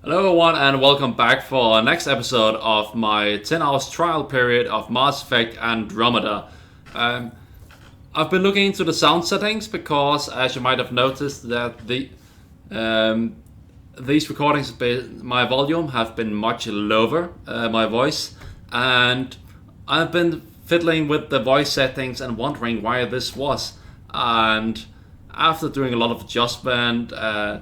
Hello everyone and welcome back for our next episode of my 10 hours trial period of Mass Effect Andromeda. I've been looking into the sound settings because, as you might have noticed, that these recordings, my volume have been much lower, my voice, and I've been fiddling with the voice settings and wondering why this was. And after doing a lot of adjustment, I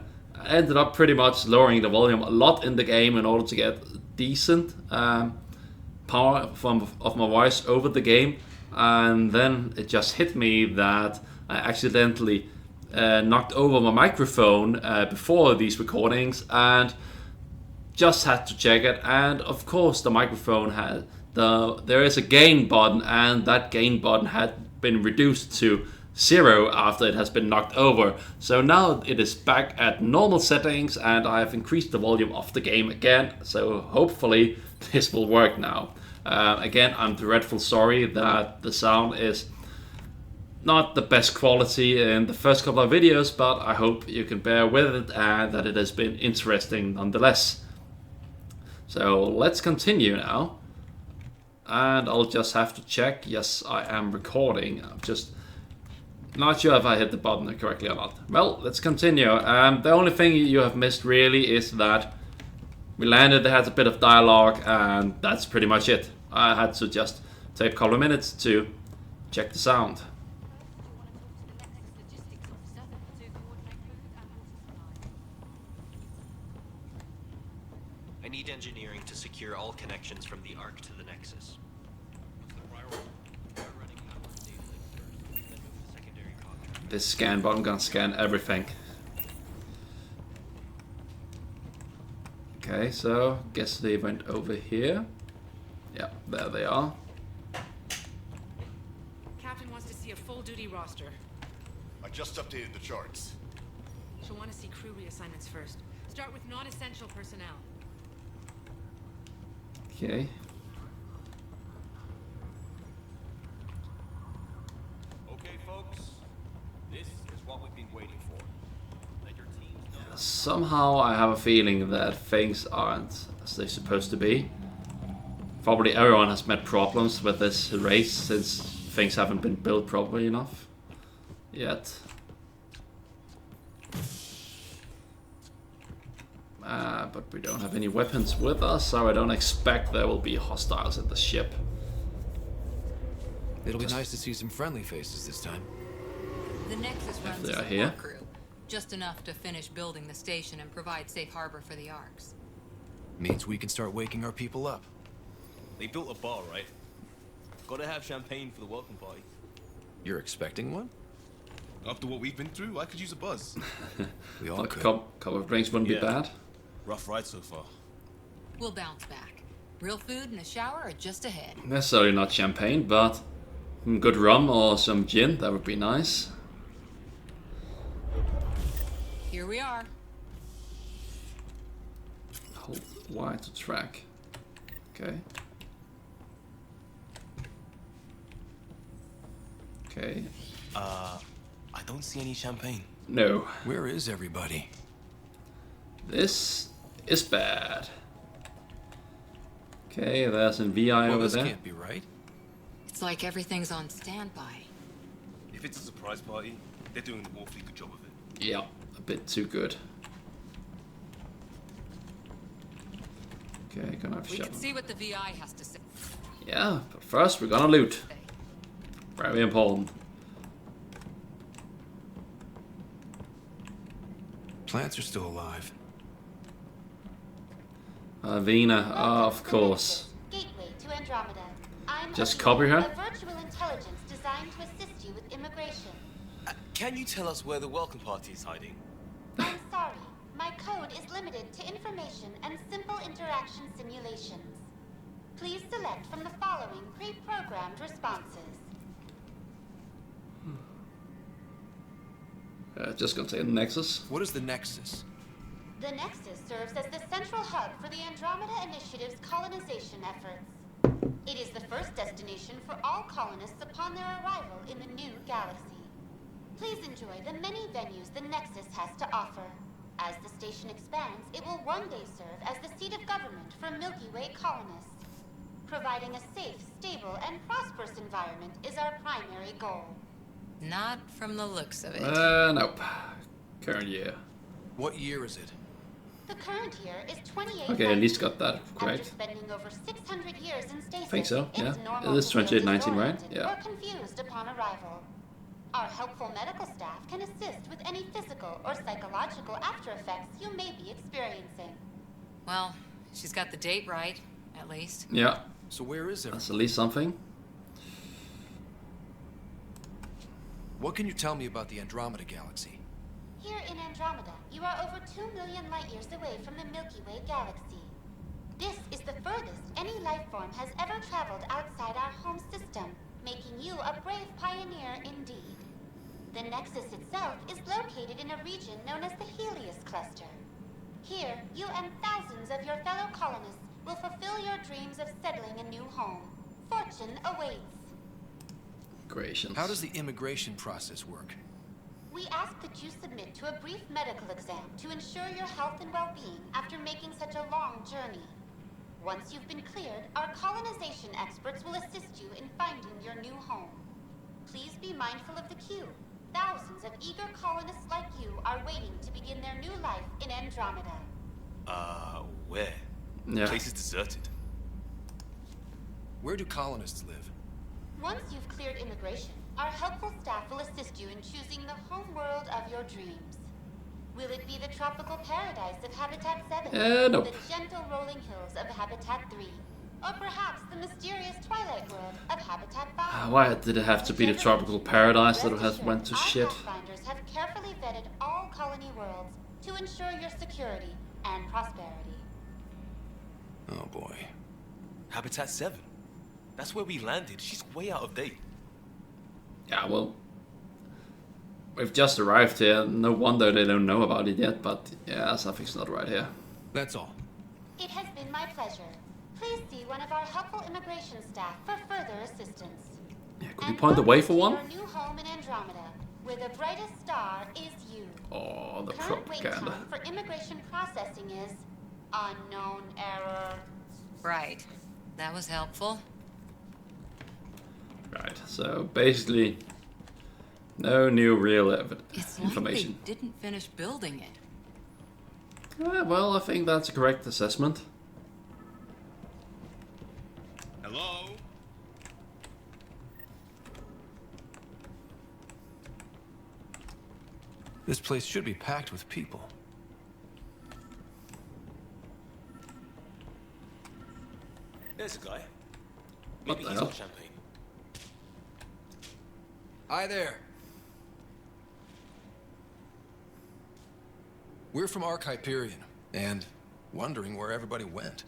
ended up pretty much lowering the volume a lot in the game in order to get decent power of my voice over the game. And then it just hit me that I accidentally knocked over my microphone before these recordings and just had to check it. And of course the microphone had there is a gain button, and that gain button had been reduced to 0 after it has been knocked over. So now it is back at normal settings and I have increased the volume of the game again. So hopefully this will work now. Again, I'm dreadful sorry that the sound is not the best quality in the first couple of videos, but I hope you can bear with it and that it has been interesting nonetheless. So let's continue now. And I'll just have to check. Yes, I am recording. I'm just not sure if I hit the button correctly or not. Well, let's continue. The only thing you have missed really is that we landed, had a bit of dialogue, and that's pretty much it. I had to just take a couple of minutes to check the sound. I need engineering to secure all connections from the Ark to the Nexus. This scan button gonna scan everything. Okay, so guess they went over here. Yeah, there they are. Captain wants to see a full-duty roster. I just updated the charts. She'll want to see crew reassignments first. Start with non-essential personnel. Okay. Okay, folks. This is what we've been waiting for. Let your teams know. Somehow I have a feeling that things aren't as they're supposed to be. Probably everyone has met problems with this race since things haven't been built properly enough yet. But we don't have any weapons with us, so I don't expect there will be hostiles at the ship. It'll be nice to see some friendly faces this time. The Nexus runs they a are support here. crew, just enough to finish building the station and provide safe harbor for the Arks. Means we can start waking our people up. They built a bar, right? Gotta have champagne for the welcome party. You're expecting one? After what we've been through, I could use a buzz. We all Like a could. couple of drinks wouldn't be Yeah. bad. Rough ride so far. We'll bounce back. Real food and a shower are just ahead. Necessarily not champagne, but some good rum or some gin, that would be nice. Here we are. Hold Y to track. Okay. Okay. I don't see any champagne. No. Where is everybody? This is bad. Okay, there's an VI Well, over this there. can't be right. It's like everything's on standby. If it's a surprise party, they're doing an awfully good job of it. Yeah, a bit too good. Okay, gonna have We shot. can see what the VI has to say. Yeah, but first we're gonna loot. Very important. Plants are still alive. Vina, of course. Gateway to Andromeda. I'm Just Athena, copy her? A virtual intelligence designed to assist you with immigration. Can you tell us where the welcome party is hiding? I'm sorry. My code is limited to information and simple interaction simulations. Please select from the following pre-programmed responses. Just gonna say Nexus. What is the Nexus? The Nexus serves as the central hub for the Andromeda Initiative's colonization efforts. It is the first destination for all colonists upon their arrival in the new galaxy. Please enjoy the many venues the Nexus has to offer. As the station expands, it will one day serve as the seat of government for Milky Way colonists. Providing a safe, stable, and prosperous environment is our primary goal. Not from the looks of it. Nope. Current year. What year is it? The current year is 28. Okay, at least got that After correct. spending over 600 years in stasis, I think so, it's yeah. normal It is to feel 2819, right? disoriented Yeah. or confused upon arrival. Our helpful medical staff can assist with any physical or psychological after effects you may be experiencing. Well, she's got the date right, at least. Yeah, So where is that's everyone? at least something. What can you tell me about the Andromeda galaxy? Here in Andromeda, you are over 2 million light years away from the Milky Way galaxy. This is the furthest any life form has ever traveled outside our home system, making you a brave pioneer indeed. The Nexus itself is located in a region known as the Helios Cluster. Here, you and thousands of your fellow colonists will fulfill your dreams of settling a new home. Fortune awaits. Creations. How does the immigration process work? We ask that you submit to a brief medical exam to ensure your health and well-being after making such a long journey. Once you've been cleared, our colonization experts will assist you in finding your new home. Please be mindful of the queue. Thousands of eager colonists like you are waiting to begin their new life in Andromeda. Where? Yeah. Place is deserted. Where do colonists live? Once you've cleared immigration, our helpful staff will assist you in choosing the home world of your dreams. Will it be the tropical paradise of Habitat 7? Nope. The gentle rolling hills of Habitat 3? Or perhaps the mysterious twilight world of Habitat 5? Why did it have to be the tropical paradise that has went to Our shit? pathfinders have carefully vetted all colony worlds to ensure your security and prosperity. Oh boy. Habitat 7. That's where we landed. She's way out of date. Yeah, well, we've just arrived here. No wonder they don't know about it yet, but yeah, something's not right here. That's all. It has been my pleasure. Please see one of our helpful immigration staff for further assistance. Yeah, could you And point the way for welcome one? to your new home in Andromeda, where the brightest star is you. Oh, the Current wait propaganda. time for immigration processing is unknown error. Right. That was helpful. Right, so basically, no new real It's information. like they didn't finish building it. Well, I think that's a correct assessment. Hello? This place should be packed with people. There's a guy. What Maybe the he's hell? got champagne. Hi there. We're from Ark Hyperion, and wondering where everybody went.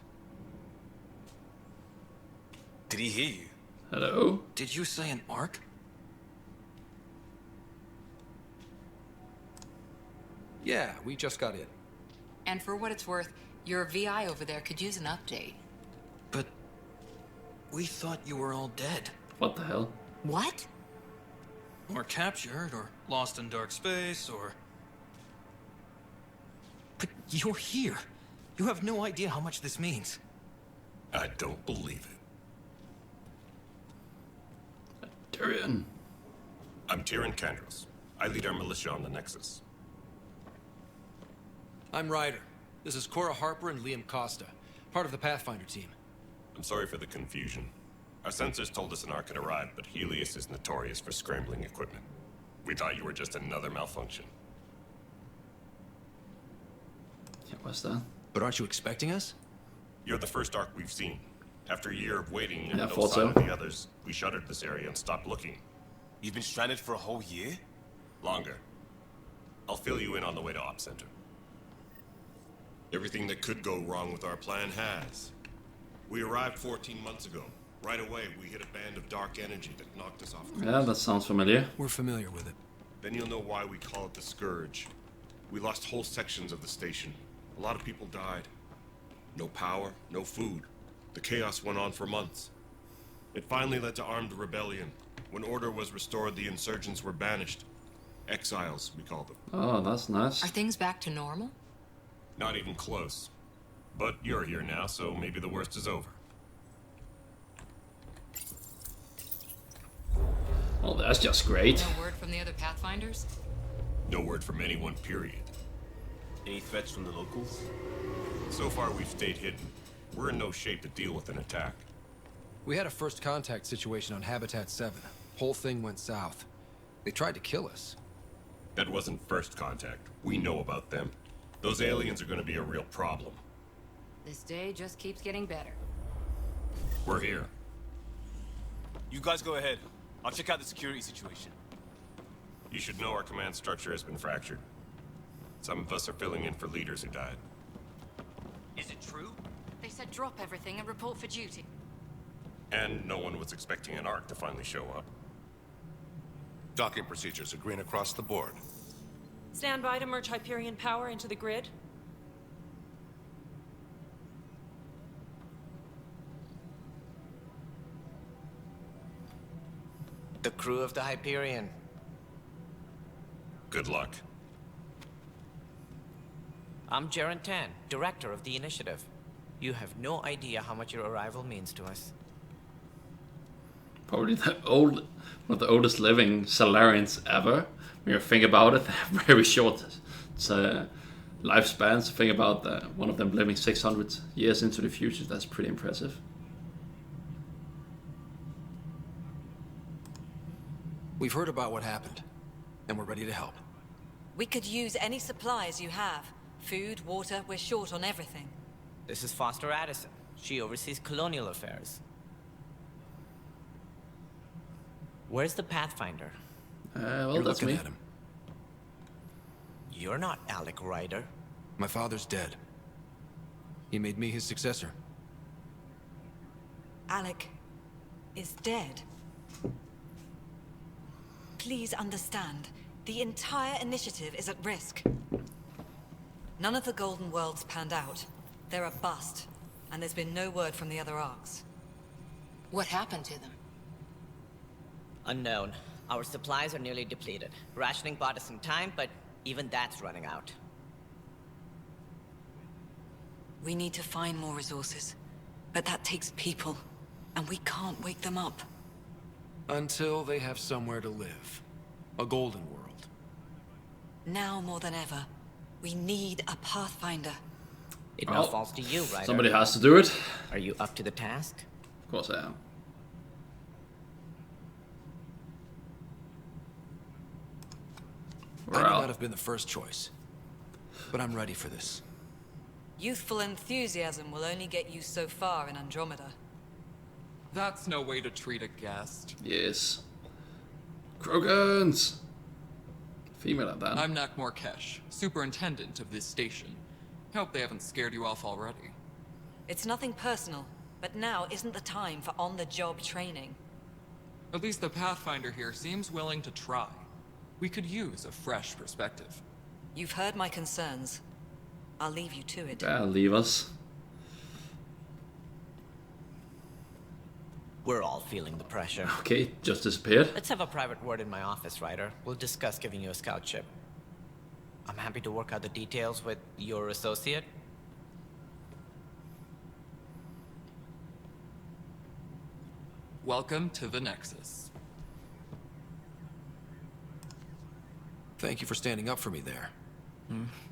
Did he hear you? Hello? Did you say an Ark? Yeah, we just got in. And for what it's worth, your VI over there could use an update. But we thought you were all dead. What the hell? What? Or captured, or lost in dark space, or... But you're here. You have no idea how much this means. I don't believe it. Tyrion. I'm Tyrion Kandros. I lead our militia on the Nexus. I'm Ryder. This is Cora Harper and Liam Costa, part of the Pathfinder team. I'm sorry for the confusion. Our sensors told us an Ark had arrived, but Helios is notorious for scrambling equipment. We thought you were just another malfunction. Yeah, what's that? But aren't you expecting us? You're the first Ark we've seen. After a year of waiting and Yeah, no thought sign so. of the others, we shuttered this area and stopped looking. You've been stranded for a whole year? Longer. I'll fill you in on the way to Op Center. Everything that could go wrong with our plan has. We arrived 14 months ago. Right away, we hit a band of dark energy that knocked us off course. Yeah, that sounds familiar. We're familiar with it. Then you'll know why we call it the Scourge. We lost whole sections of the station. A lot of people died. No power, no food. The chaos went on for months. It finally led to armed rebellion. When order was restored, the insurgents were banished. Exiles, we call them. Oh, that's nice. Are things back to normal? Not even close. But you're here now, so maybe the worst is over. Well, that's just great. No word from the other Pathfinders? No word from anyone, period. Any threats from the locals? So far, we've stayed hidden. We're in no shape to deal with an attack. We had a first contact situation on Habitat 7. Whole thing went south. They tried to kill us. That wasn't first contact. We know about them. Those aliens are going to be a real problem. This day just keeps getting better. We're here. You guys go ahead. I'll check out the security situation. You should know our command structure has been fractured. Some of us are filling in for leaders who died. Is it true? They said drop everything and report for duty. And no one was expecting an Ark to finally show up. Docking procedures are green across the board. Stand by to merge Hyperion power into the grid. The crew of the Hyperion. Good luck. I'm Jaren Tan, director of the initiative. You have no idea how much your arrival means to us. Probably one of the oldest living Salarians ever. When you think about it, they have very short lifespans. Think about one of them living 600 years into the future. That's pretty impressive. We've heard about what happened, and we're ready to help. We could use any supplies you have. Food, water, we're short on everything. This is Foster Addison. She oversees colonial affairs. Where's the Pathfinder? Well, You're that's looking me. at him. You're not Alec Ryder. My father's dead. He made me his successor. Alec is dead. Please understand, the entire initiative is at risk. None of the Golden Worlds panned out. They're a bust, and there's been no word from the other arcs. What happened to them? Unknown. Our supplies are nearly depleted. Rationing bought us some time, but even that's running out. We need to find more resources, but that takes people, and we can't wake them up. Until they have somewhere to live. A golden world. Now more than ever, we need a Pathfinder. It now falls to you, Ryder. Somebody has to do it. Are you up to the task? Of course I am. I may not have been the first choice, but I'm ready for this. Youthful enthusiasm will only get you so far in Andromeda. That's no way to treat a guest. Yes. Krogans! Female at that. I'm Nak Morkesh, superintendent of this station. Hope they haven't scared you off already. It's nothing personal, but now isn't the time for on-the-job training. At least the Pathfinder here seems willing to try. We could use a fresh perspective. You've heard my concerns. I'll leave you to it. Yeah, leave us. We're all feeling the pressure. Okay, just disappeared. Let's have a private word in my office, Ryder. We'll discuss giving you a scout ship. I'm happy to work out the details with your associate. Welcome to the Nexus. Thank you for standing up for me there.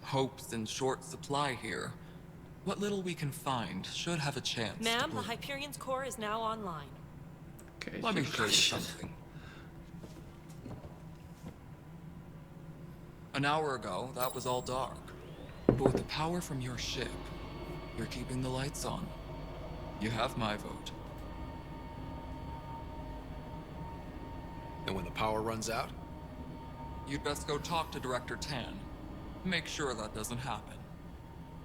Hope's in short supply here. What little we can find should have a chance. Ma'am, the Hyperion's core is now online. Okay, Let me show you something. An hour ago, that was all dark. But with the power from your ship, you're keeping the lights on. You have my vote. And when the power runs out? You'd best go talk to Director Tan. Make sure that doesn't happen.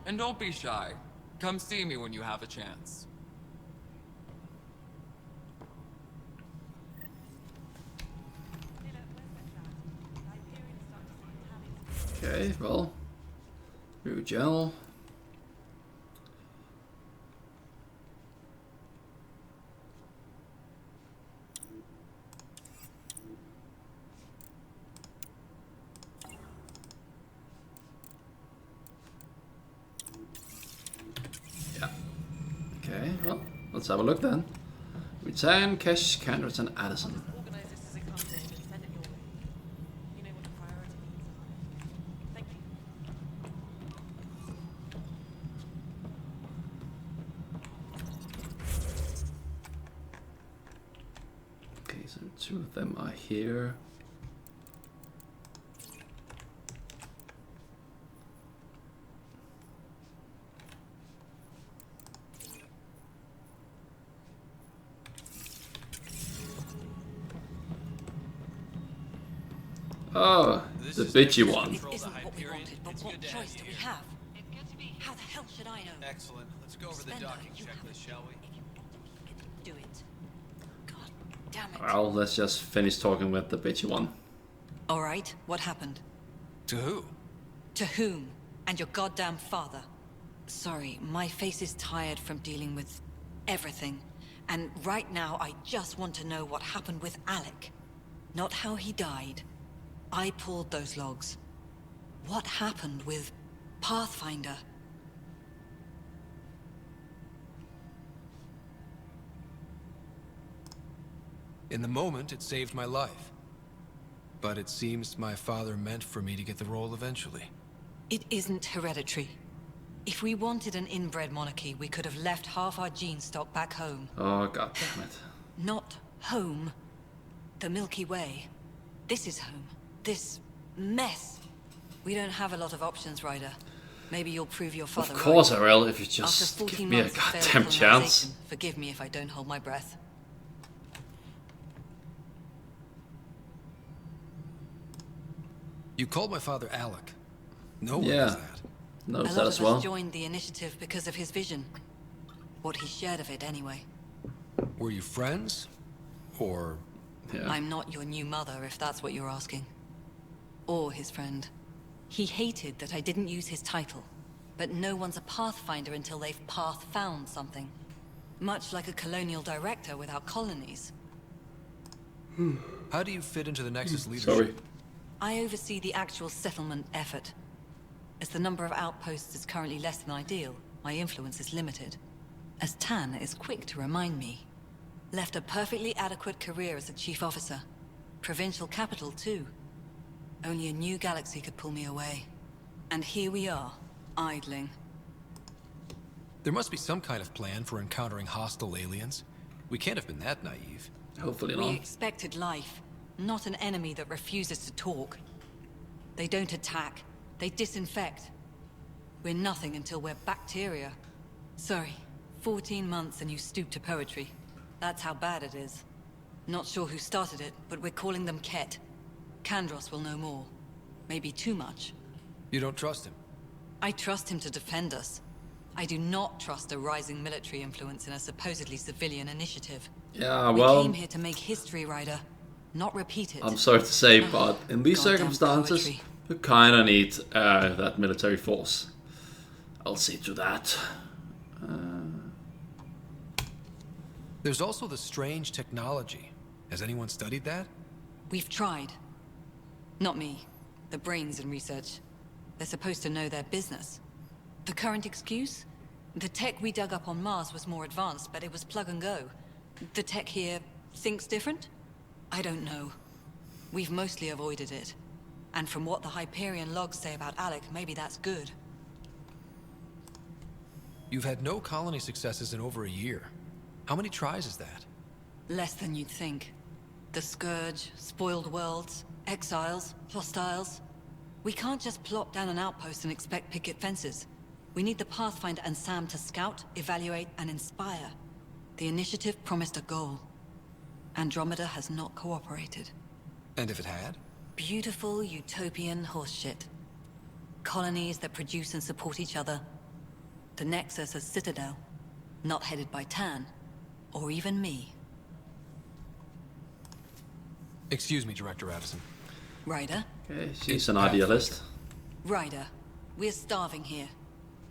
And don't be shy. Come see me when you have a chance. Okay, well. New gel. let's have a look then. Return Kesh, Candres, and Addison. Okay, so 2 of them are here. Oh, the bitchy one. It isn't what we wanted, but what choice do we have? How the hell should I know? Excellent. Let's go over the docking checklist, shall we? Do it. God damn it. Well, let's just finish talking with the bitchy one. All right, what happened? To who? To whom? And your goddamn father. Sorry, my face is tired from dealing with everything. And right now, I just want to know what happened with Alec. Not how he died. I pulled those logs. What happened with Pathfinder? In the moment, it saved my life. But it seems my father meant for me to get the role eventually. It isn't hereditary. If we wanted an inbred monarchy, we could have left half our gene stock back home. Oh, god damn it. Not home. The Milky Way. This is home. This mess. We don't have a lot of options, Ryder. Maybe you'll prove your father right. Of course I will, if you After just 14 give me a months of failed goddamn chance. colonization, forgive me if I don't hold my breath. You called my father Alec. No one Yeah. does that. Knows A that lot as of well. us joined the initiative because of his vision. What he shared of it, anyway. Were you friends? Or... Yeah. I'm not your new mother, if that's what you're asking. Or his friend. He hated that I didn't use his title. But no one's a Pathfinder until they've path-found something. Much like a colonial director without colonies. How do you fit into the Nexus leadership? Sorry. I oversee the actual settlement effort. As the number of outposts is currently less than ideal, my influence is limited. As Tan is quick to remind me. Left a perfectly adequate career as a chief officer. Provincial capital, too. Only a new galaxy could pull me away. And here we are, idling. There must be some kind of plan for encountering hostile aliens. We can't have been that naive. Hopefully We not. expected life, not an enemy that refuses to talk. They don't attack, they disinfect. We're nothing until we're bacteria. Sorry, 14 months and you stoop to poetry. That's how bad it is. Not sure who started it, but we're calling them Ket. Kandros will know more. Maybe too much. You don't trust him? I trust him to defend us. I do not trust a rising military influence in a supposedly civilian initiative. Yeah, We well, came here to make history, Ryder. Not repeat it. I'm sorry to say, but in these Goddamn circumstances, poetry. you kinda need that military force. I'll see to that. There's also the strange technology. Has anyone studied that? We've tried. Not me. The brains in research. They're supposed to know their business. The current excuse? The tech we dug up on Mars was more advanced, but it was plug and go. The tech here thinks different? I don't know. We've mostly avoided it. And from what the Hyperion logs say about Alec, maybe that's good. You've had no colony successes in over a year. How many tries is that? Less than you'd think. The Scourge, spoiled worlds, exiles, hostiles. We can't just plop down an outpost and expect picket fences. We need the Pathfinder and Sam to scout, evaluate, and inspire. The initiative promised a goal. Andromeda has not cooperated. And if it had? Beautiful utopian horseshit. Colonies that produce and support each other. The Nexus as Citadel. Not headed by Tan. Or even me. Excuse me, Director Addison. Ryder? Okay, she's an idealist. Ryder, we're starving here.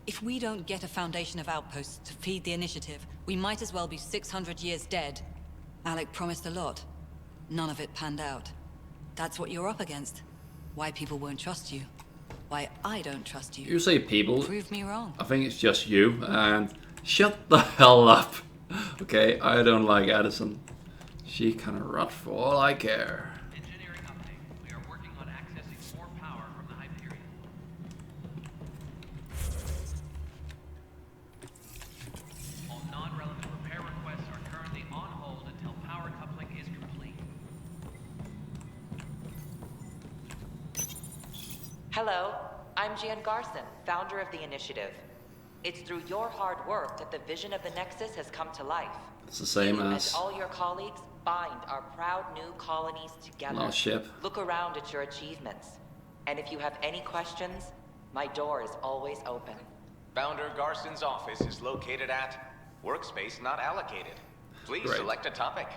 If we don't get a foundation of outposts to feed the initiative, we might as well be 600 years dead. Alec promised a lot. None of it panned out. That's what you're up against. Why people won't trust you. Why I don't trust you. You say people. Prove me wrong. I think it's just you, and shut the hell up. Okay, I don't like Addison. She can rot for all I care. Engineering update. We are working on accessing more power from the Hyperion. All non-relevant repair requests are currently on hold until power coupling is complete. Hello, I'm Jan Garson, founder of the initiative. It's through your hard work that the vision of the Nexus has come to life. It's the same You as and all your colleagues bind our proud new colonies together. last ship. Look around at your achievements. And if you have any questions, my door is always open. Founder Garson's office is located at Workspace Not Allocated. Please Great. select a topic.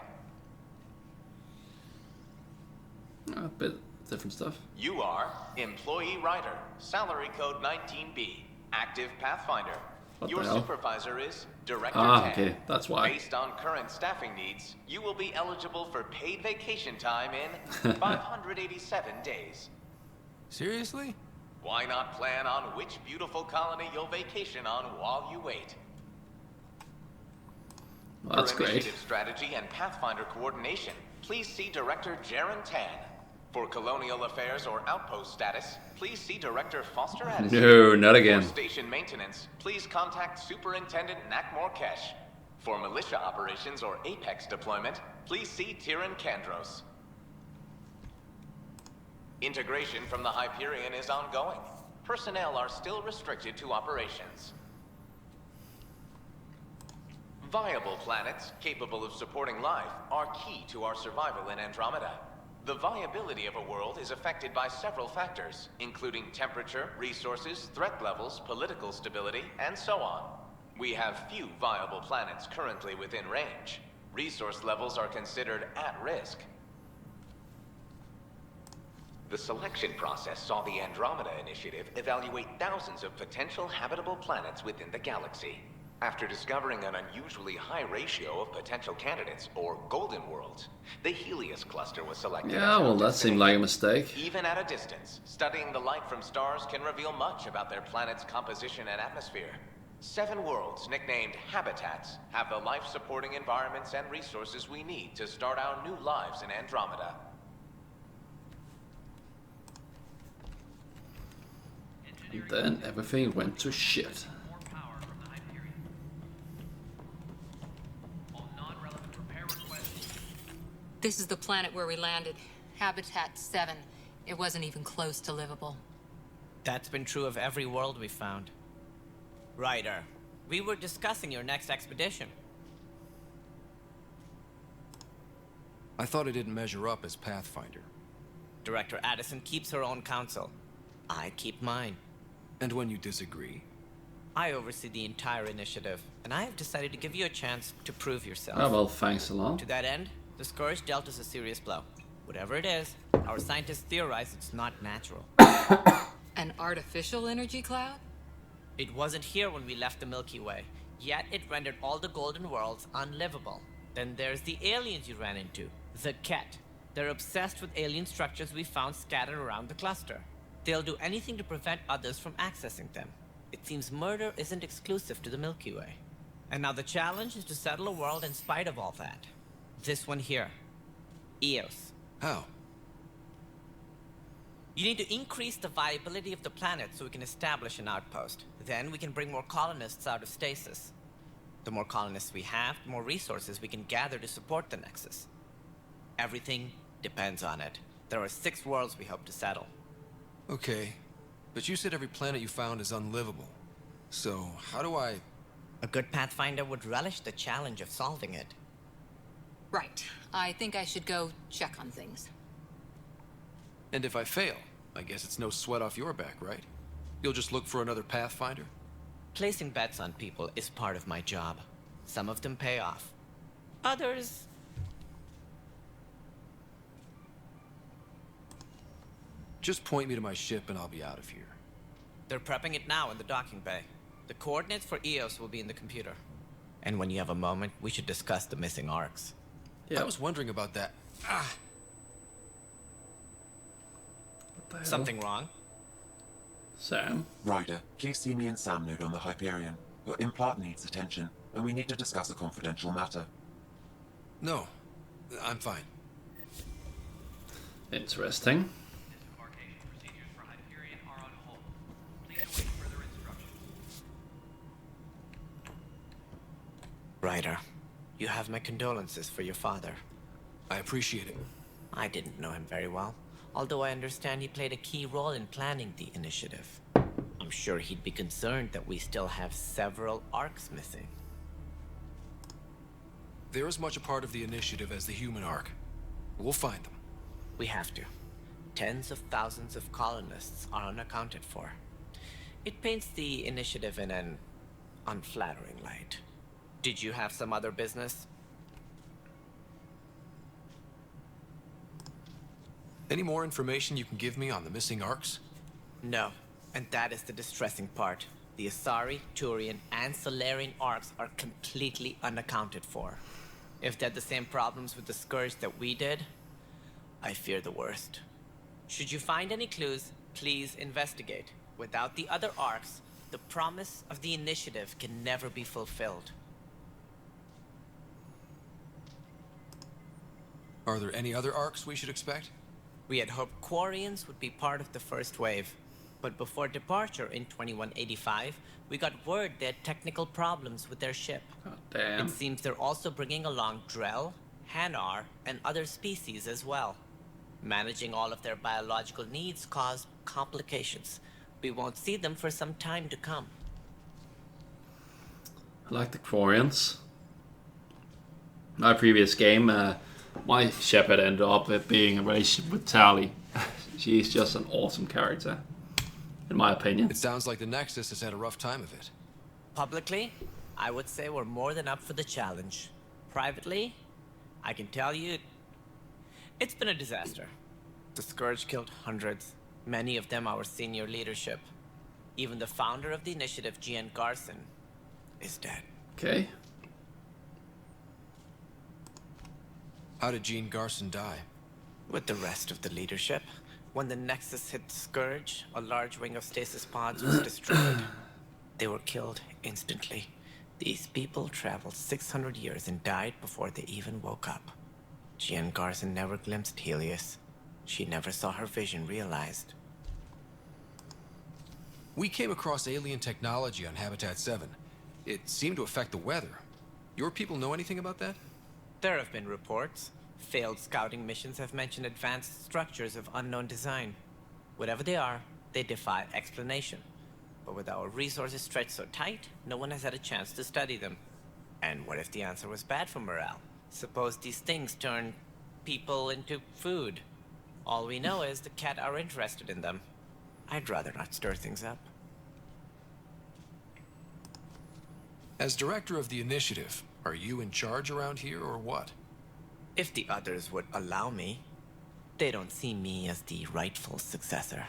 A bit different stuff. You are Employee Writer, Salary Code 19B, Active Pathfinder. What Your the hell? supervisor is Director Ah, Tan. okay, that's why. Based on current staffing needs, you will be eligible for paid vacation time in 587 days. Seriously? Why not plan on which beautiful colony you'll vacation on while you wait? Well, that's For great. initiative strategy and Pathfinder coordination, please see Director Jaren Tan. For colonial affairs or outpost status, please see Director Foster Addison. No, not again. For station maintenance, please contact Superintendent Nakmor Kesh. For militia operations or Apex deployment, please see Tyrion Kandros. Integration from the Hyperion is ongoing. Personnel are still restricted to operations. Viable planets capable of supporting life are key to our survival in Andromeda. The viability of a world is affected by several factors, including temperature, resources, threat levels, political stability, and so on. We have few viable planets currently within range. Resource levels are considered at risk. The selection process saw the Andromeda Initiative evaluate thousands of potential habitable planets within the galaxy. After discovering an unusually high ratio of potential candidates, or golden worlds, the Helios cluster was selected. Yeah, well, that seemed like a mistake. Even at a distance, studying the light from stars can reveal much about their planet's composition and atmosphere. 7 worlds, nicknamed habitats, have the life-supporting environments and resources we need to start our new lives in Andromeda. And then everything went to shit. This is the planet where we landed. Habitat 7. It wasn't even close to livable. That's been true of every world we found. Ryder, we were discussing your next expedition. I thought it didn't measure up as Pathfinder. Director Addison keeps her own counsel. I keep mine. And when you disagree? I oversee the entire initiative, and I have decided to give you a chance to prove yourself. Oh, well, thanks a lot. To that end, the Scourge dealt us a serious blow. Whatever it is, our scientists theorize it's not natural. An artificial energy cloud? It wasn't here when we left the Milky Way, yet it rendered all the golden worlds unlivable. Then there's the aliens you ran into, the Ket. They're obsessed with alien structures we found scattered around the cluster. They'll do anything to prevent others from accessing them. It seems murder isn't exclusive to the Milky Way. And now the challenge is to settle a world in spite of all that. This one here. Eos. How? You need to increase the viability of the planet so we can establish an outpost. Then we can bring more colonists out of stasis. The more colonists we have, the more resources we can gather to support the Nexus. Everything depends on it. There are 6 worlds we hope to settle. Okay, but you said every planet you found is unlivable. So, how do I... A good Pathfinder would relish the challenge of solving it. Right. I think I should go check on things. And if I fail, I guess it's no sweat off your back, right? You'll just look for another Pathfinder? Placing bets on people is part of my job. Some of them pay off. Others... Just point me to my ship and I'll be out of here. They're prepping it now in the docking bay. The coordinates for Eos will be in the computer. And when you have a moment, we should discuss the missing arcs. Yeah. I was wondering about that. Ah! Something wrong? Sam? Ryder, please see me and Sam node on the Hyperion. Your implant needs attention, and we need to discuss a confidential matter. No, I'm fine. Interesting. Disembarkation procedures for Hyperion are on hold. Please await further instructions. Ryder, you have my condolences for your father. I appreciate it. I didn't know him very well, although I understand he played a key role in planning the initiative. I'm sure he'd be concerned that we still have several arcs missing. They're as much a part of the initiative as the human arc. We'll find them. We have to. Tens of thousands of colonists are unaccounted for. It paints the initiative in an unflattering light. Did you have some other business? Any more information you can give me on the missing arcs? No, and that is the distressing part. The Asari, Turian, and Solarian arcs are completely unaccounted for. If they had the same problems with the Scourge that we did, I fear the worst. Should you find any clues, please investigate. Without the other arcs, the promise of the initiative can never be fulfilled. Are there any other arcs we should expect? We had hoped Quarians would be part of the first wave. But before departure in 2185, we got word they had technical problems with their ship. Oh, damn. It seems they're also bringing along Drell, Hanar, and other species as well. Managing all of their biological needs caused complications. We won't see them for some time to come. I like the Quarians. My previous game, my ship had ended up with being a relationship with Tali. She's just an awesome character, in my opinion. It sounds like the Nexus has had a rough time of it. Publicly, I would say we're more than up for the challenge. Privately, I can tell you, it's been a disaster. The Scourge killed hundreds, many of them our senior leadership. Even the founder of the initiative, Gian Garson, is dead. Okay. How did Jean Garson die? With the rest of the leadership. When the Nexus hit the Scourge, a large wing of stasis pods was destroyed. They were killed instantly. These people traveled 600 years and died before they even woke up. Jean Garson never glimpsed Helios. She never saw her vision realized. We came across alien technology on Habitat 7. It seemed to affect the weather. Your people know anything about that? There have been reports. Failed scouting missions have mentioned advanced structures of unknown design. Whatever they are, they defy explanation. But with our resources stretched so tight, no one has had a chance to study them. And what if the answer was bad for morale? Suppose these things turn people into food. All we know is the Cat are interested in them. I'd rather not stir things up. As director of the initiative, are you in charge around here or what? If the others would allow me, they don't see me as the rightful successor.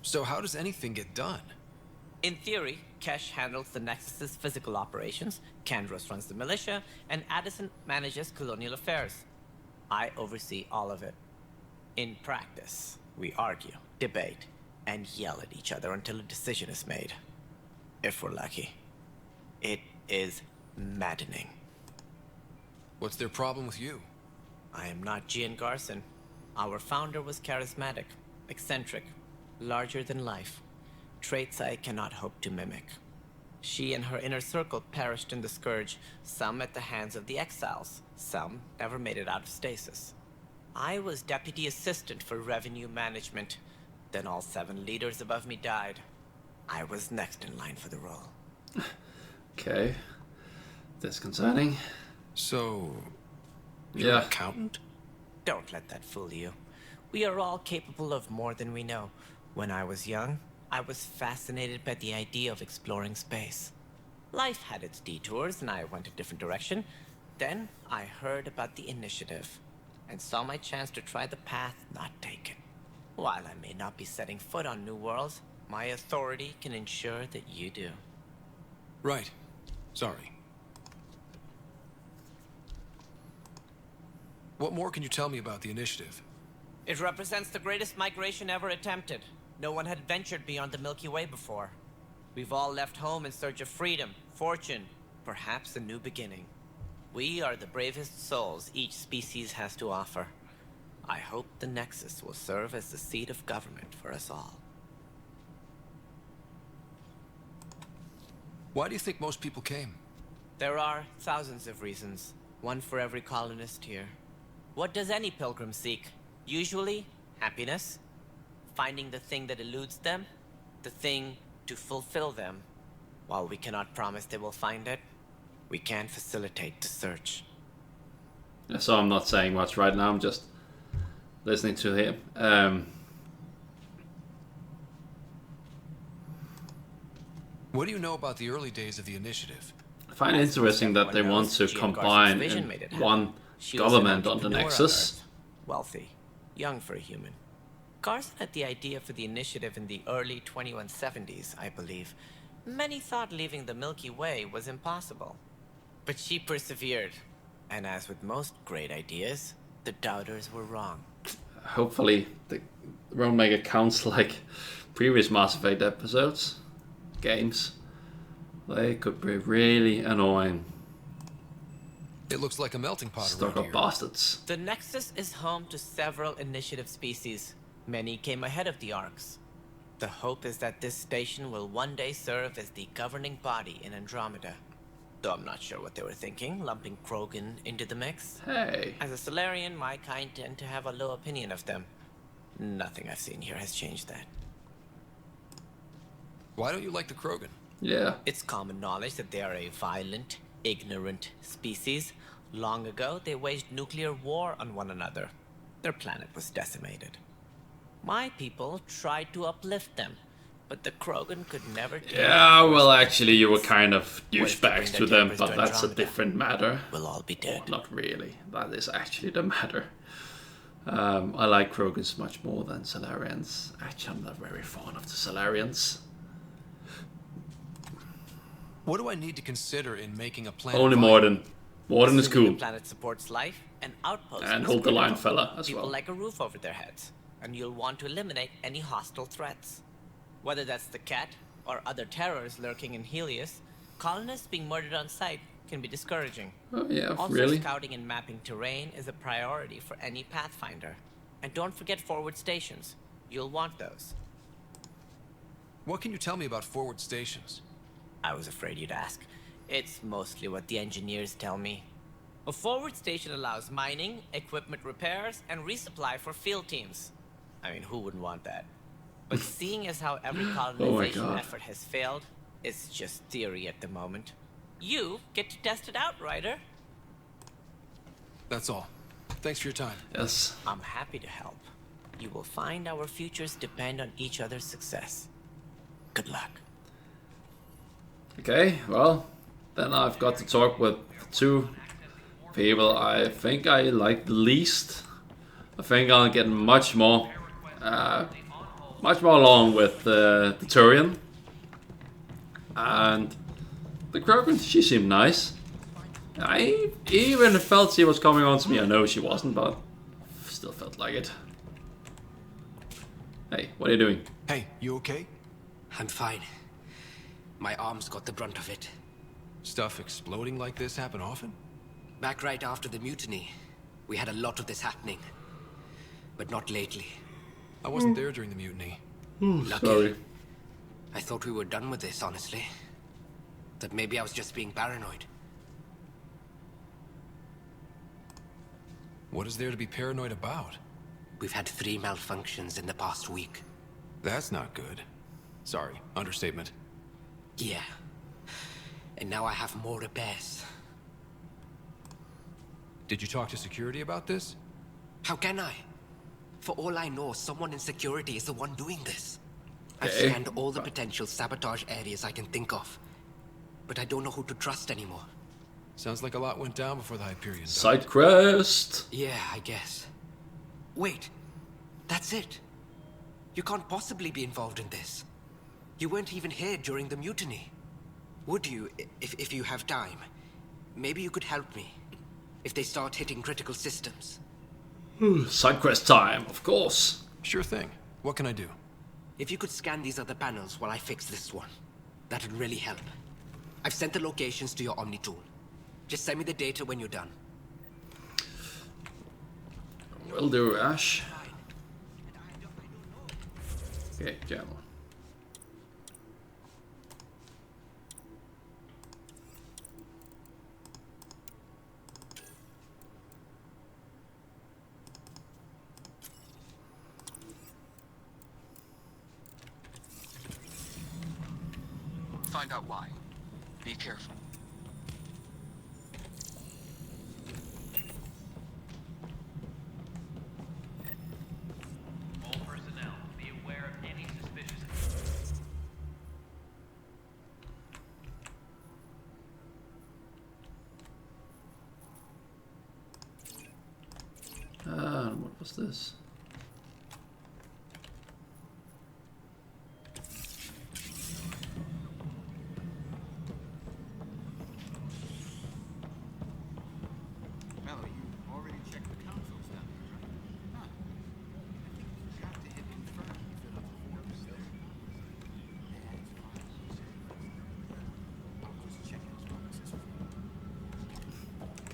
So how does anything get done? In theory, Kesh handles the Nexus's physical operations, Kandros runs the militia, and Addison manages colonial affairs. I oversee all of it. In practice, we argue, debate, and yell at each other until a decision is made. If we're lucky. It is maddening. What's their problem with you? I am not Gian Garson. Our founder was charismatic, eccentric, larger than life. Traits I cannot hope to mimic. She and her inner circle perished in the Scourge, some at the hands of the Exiles, some never made it out of stasis. I was deputy assistant for revenue management. Then all 7 leaders above me died. I was next in line for the role. Okay. Disconcerting. So, you're an accountant? Don't let that fool you. We are all capable of more than we know. When I was young, I was fascinated by the idea of exploring space. Life had its detours and I went a different direction. Then I heard about the initiative and saw my chance to try the path not taken. While I may not be setting foot on new worlds, my authority can ensure that you do. Right. Sorry. What more can you tell me about the initiative? It represents the greatest migration ever attempted. No one had ventured beyond the Milky Way before. We've all left home in search of freedom, fortune, perhaps a new beginning. We are the bravest souls each species has to offer. I hope the Nexus will serve as the seat of government for us all. Why do you think most people came? There are thousands of reasons, one for every colonist here. What does any pilgrim seek? Usually, happiness. Finding the thing that eludes them, the thing to fulfill them. While we cannot promise they will find it, we can facilitate the search. So I'm not saying much right now, I'm just listening to him. What do you know about the early days of the initiative? I find it interesting that they want to combine in one government on the Nexus. Wealthy, young for a human. Garson had the idea for the initiative in the early 2170s, I believe. Many thought leaving the Milky Way was impossible. But she persevered. And as with most great ideas, the doubters were wrong. Hopefully, the won't make it counts like previous Mass Effect episodes. Games. They could be really annoying. It looks like a melting pot Stuck around up here. bastards. The Nexus is home to several initiative species. Many came ahead of the Arks. The hope is that this station will one day serve as the governing body in Andromeda. Though I'm not sure what they were thinking, lumping Krogan into the mix. Hey. As a Solarian, my kind tend to have a low opinion of them. Nothing I've seen here has changed that. Why don't you like the Krogan? Yeah. It's common knowledge that they are a violent, ignorant species. Long ago, they waged nuclear war on one another. Their planet was decimated. My people tried to uplift them, but the Krogan could never... Yeah, well, actually, you were kind of douchebags to them, but that's a different matter. We'll all be dead. Well, not really. That is actually the matter. I like Krogans much more than Solarians. Actually, I'm not very fond of the Solarians. What do I need to consider in making a plan? Only Morden. Morden is cool. The planet supports life, and outposts. And hold the line fella as People well. like a roof over their heads, and you'll want to eliminate any hostile threats. Whether that's the cat or other terrors lurking in Helios, colonists being murdered on sight can be discouraging. Oh yeah, Also, really? scouting and mapping terrain is a priority for any Pathfinder. And don't forget forward stations. You'll want those. What can you tell me about forward stations? I was afraid you'd ask. It's mostly what the engineers tell me. A forward station allows mining, equipment repairs, and resupply for field teams. I mean, who wouldn't want that? But seeing as how every colonization effort has failed, it's just theory at the moment. You get to test it out, Ryder. That's all. Thanks for your time. Yes. I'm happy to help. You will find our futures depend on each other's success. Good luck. Okay, well, then I've got to talk with two people I think I like the least. I think I'll get much more along with the Turian. And the Krogan, she seemed nice. I even felt she was coming on to me. I know she wasn't, but still felt like it. Hey, what are you doing? Hey, you okay? I'm fine. My arms got the brunt of it. Stuff exploding like this happen often? Back right after the mutiny, we had a lot of this happening. But not lately. I wasn't there during the mutiny. Lucky. Sorry. I thought we were done with this, honestly. That maybe I was just being paranoid. What is there to be paranoid about? We've had 3 malfunctions in the past week. That's not good. Sorry, understatement. Yeah. And now I have more repairs. Did you talk to security about this? How can I? For all I know, someone in security is the one doing this. I've Okay. scanned all the potential sabotage areas I can think of. But I don't know who to trust anymore. Sounds like a lot went down before the Hyperion died. Side quest. Yeah, I guess. Wait. That's it. You can't possibly be involved in this. You weren't even here during the mutiny. Would you, if you have time? Maybe you could help me. If they start hitting critical systems. Side quest time, of course. Sure thing. What can I do? If you could scan these other panels while I fix this one. That'd really help. I've sent the locations to your Omni tool. Just send me the data when you're done. Will do, Ash. Okay, Jammer. Find out why. Be careful. All personnel, be aware of any suspicious... What was this?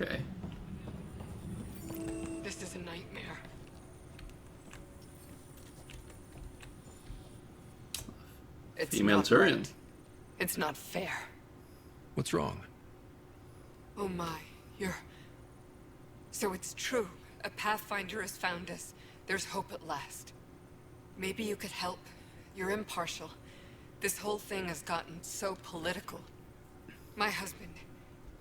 Okay. This is a nightmare. It's Female not Turian. right. It's not fair. What's wrong? Oh my, you're... So it's true. A Pathfinder has found us. There's hope at last. Maybe you could help. You're impartial. This whole thing has gotten so political. My husband,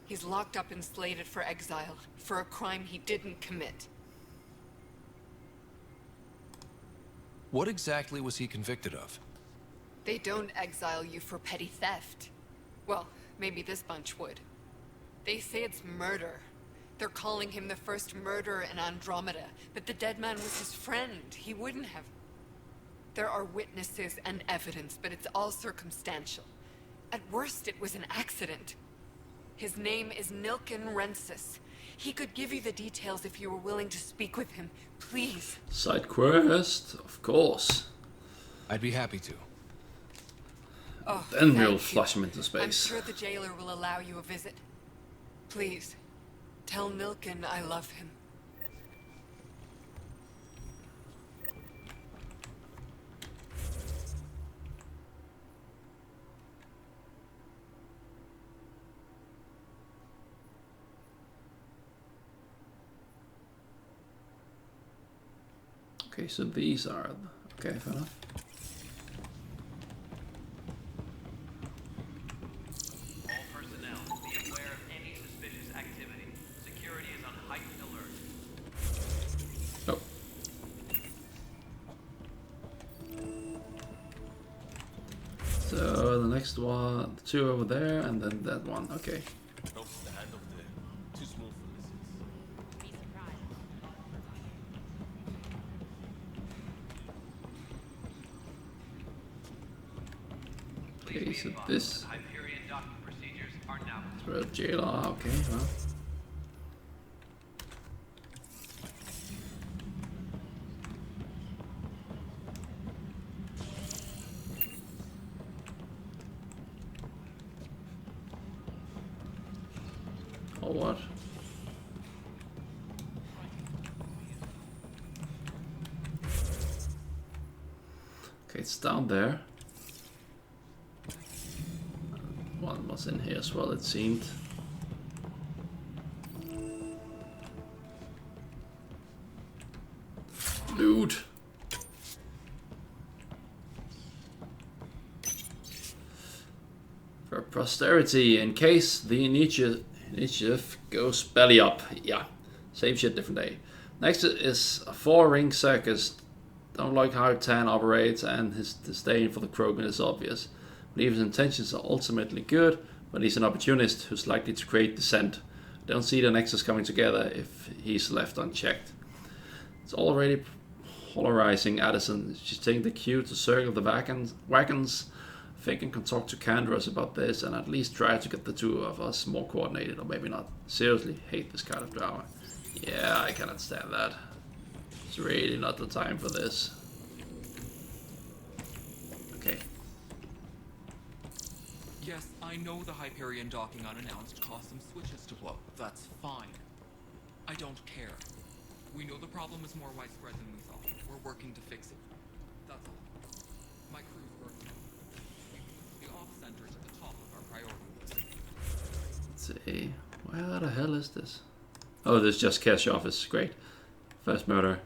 he's locked up and slated for exile for a crime he didn't commit. What exactly was he convicted of? They don't exile you for petty theft. Well, maybe this bunch would. They say it's murder. They're calling him the first murderer in Andromeda, but the dead man was his friend. He wouldn't have. There are witnesses and evidence, but it's all circumstantial. At worst, it was an accident. His name is Nilken Rensis. He could give you the details if you were willing to speak with him. Please. Side quest, of course. I'd be happy to. Oh, Then we'll thank flush him into you. space. I'm sure the jailer will allow you a visit. Please, tell Nilken I love him. Okay, so these are... Okay, fair enough. All personnel, be aware of any suspicious activity. Security is on heightened alert. Oh. So the next one, the two over there, and then that one. Okay. Nope, the hand over there. Too small for this. Be surprised. Okay, so this. Hyperion docking procedures are now. Throw jailer. Okay, well. Or what? Okay, it's down there. One was in here as well, it seemed. Loot! For posterity, in case the initiative goes belly up. Yeah, same shit, different day. Next is a 4-ring circus. Don't like how Tan operates, and his disdain for the Krogan is obvious. Believe his intentions are ultimately good, but he's an opportunist who's likely to create dissent. I don't see the Nexus coming together if he's left unchecked. It's already polarizing Addison. She's taking the cue to circle the wagons. I think I can talk to Kandros about this and at least try to get the two of us more coordinated, or maybe not. Seriously, hate this kind of drama. Yeah, I cannot stand that. It's really not the time for this. Okay. Yes, I know the Hyperion docking unannounced caused some switches to blow. That's fine. I don't care. We know the problem is more widespread than we thought. We're working to fix it. That's all. My crew's working. The off center's at the top of our priority list. Let's see. Where the hell is this? Oh, this is just cash office. Great. First murder.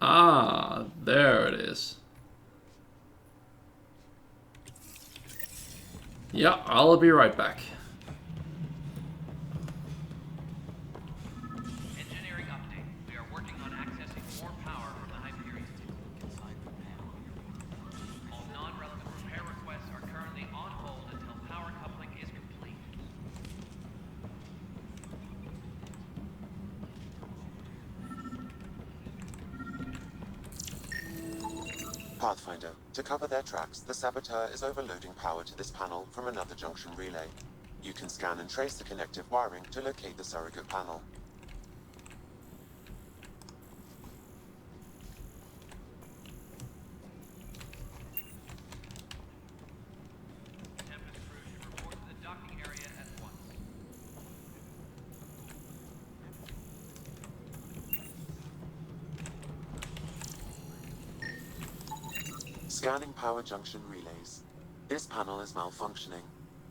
Ah, there it is. Yeah, I'll be right back. Engineering update. We are working on accessing more power from the Hyperion. All non-relevant repair requests are currently on hold until power coupling is complete. Pathfinder, to cover their tracks, the Saboteur is overloading power to this panel from another junction relay. You can scan and trace the connective wiring to locate the surrogate panel. Tempest crew should report to the docking area at once. Scanning power junction relays. This panel is malfunctioning.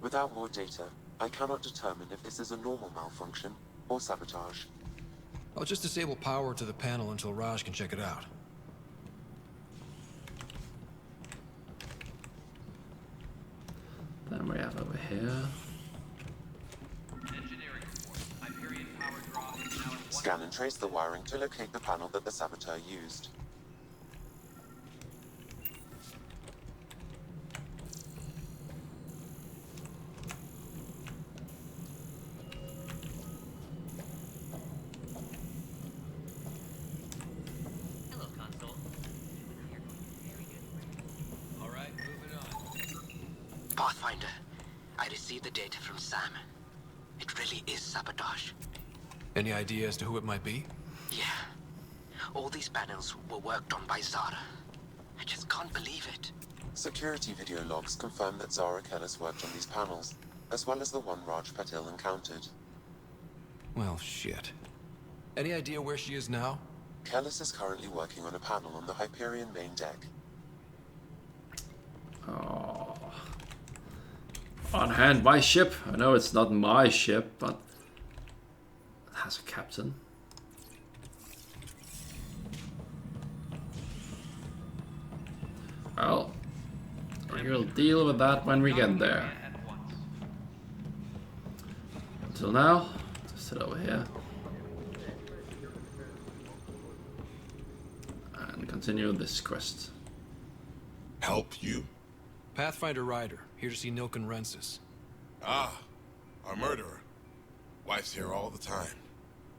Without more data, I cannot determine if this is a normal malfunction or sabotage. I'll just disable power to the panel until Raj can check it out. Then we have over here. Engineering report. Hyperion power draw is now at 1. Scan and trace the wiring to locate the panel that the Saboteur used. Hello, console. All right, moving on. Pathfinder, I received the data from Sam. It really is sabotage. Any idea as to who it might be? Yeah. All these panels were worked on by Zara. I just can't believe it. Security video logs confirm that Zara Kellis worked on these panels, as well as the one Raj Patil encountered. Well, shit. Any idea where she is now? Kellis is currently working on a panel on the Hyperion main deck. Oh. On hand, my ship. I know it's not my ship, but it has a captain. Well, we'll deal with that when we get there. Until now, just sit over here. And continue this quest. Help you? Pathfinder Ryder, here to see Nilken Rensis. Ah, our murderer. Wife's here all the time.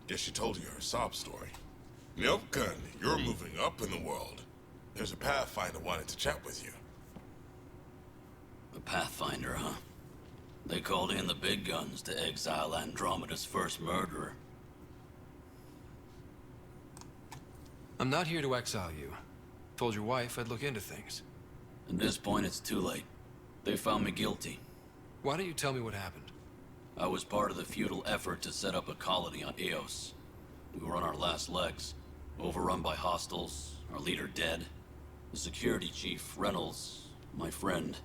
Guess she told you her sob story. Nilken, you're moving up in the world. There's a Pathfinder wanted to chat with you. A Pathfinder, huh? They called in the big guns to exile Andromeda's first murderer. I'm not here to exile you. Told your wife I'd look into things. At this point, it's too late. They found me guilty. Why don't you tell me what happened? I was part of the futile effort to set up a colony on Eos. We were on our last legs, overrun by hostiles, our leader dead. The security chief, Reynolds, my friend,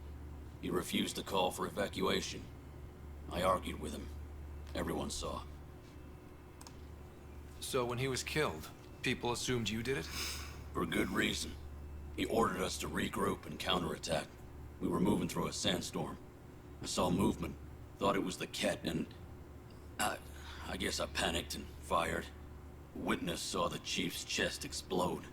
he refused to call for evacuation. I argued with him. Everyone saw. So when he was killed, people assumed you did it? For good reason. He ordered us to regroup and counterattack. We were moving through a sandstorm. I saw movement, thought it was the Ket, and I guess I panicked and fired. A witness saw the chief's chest explode.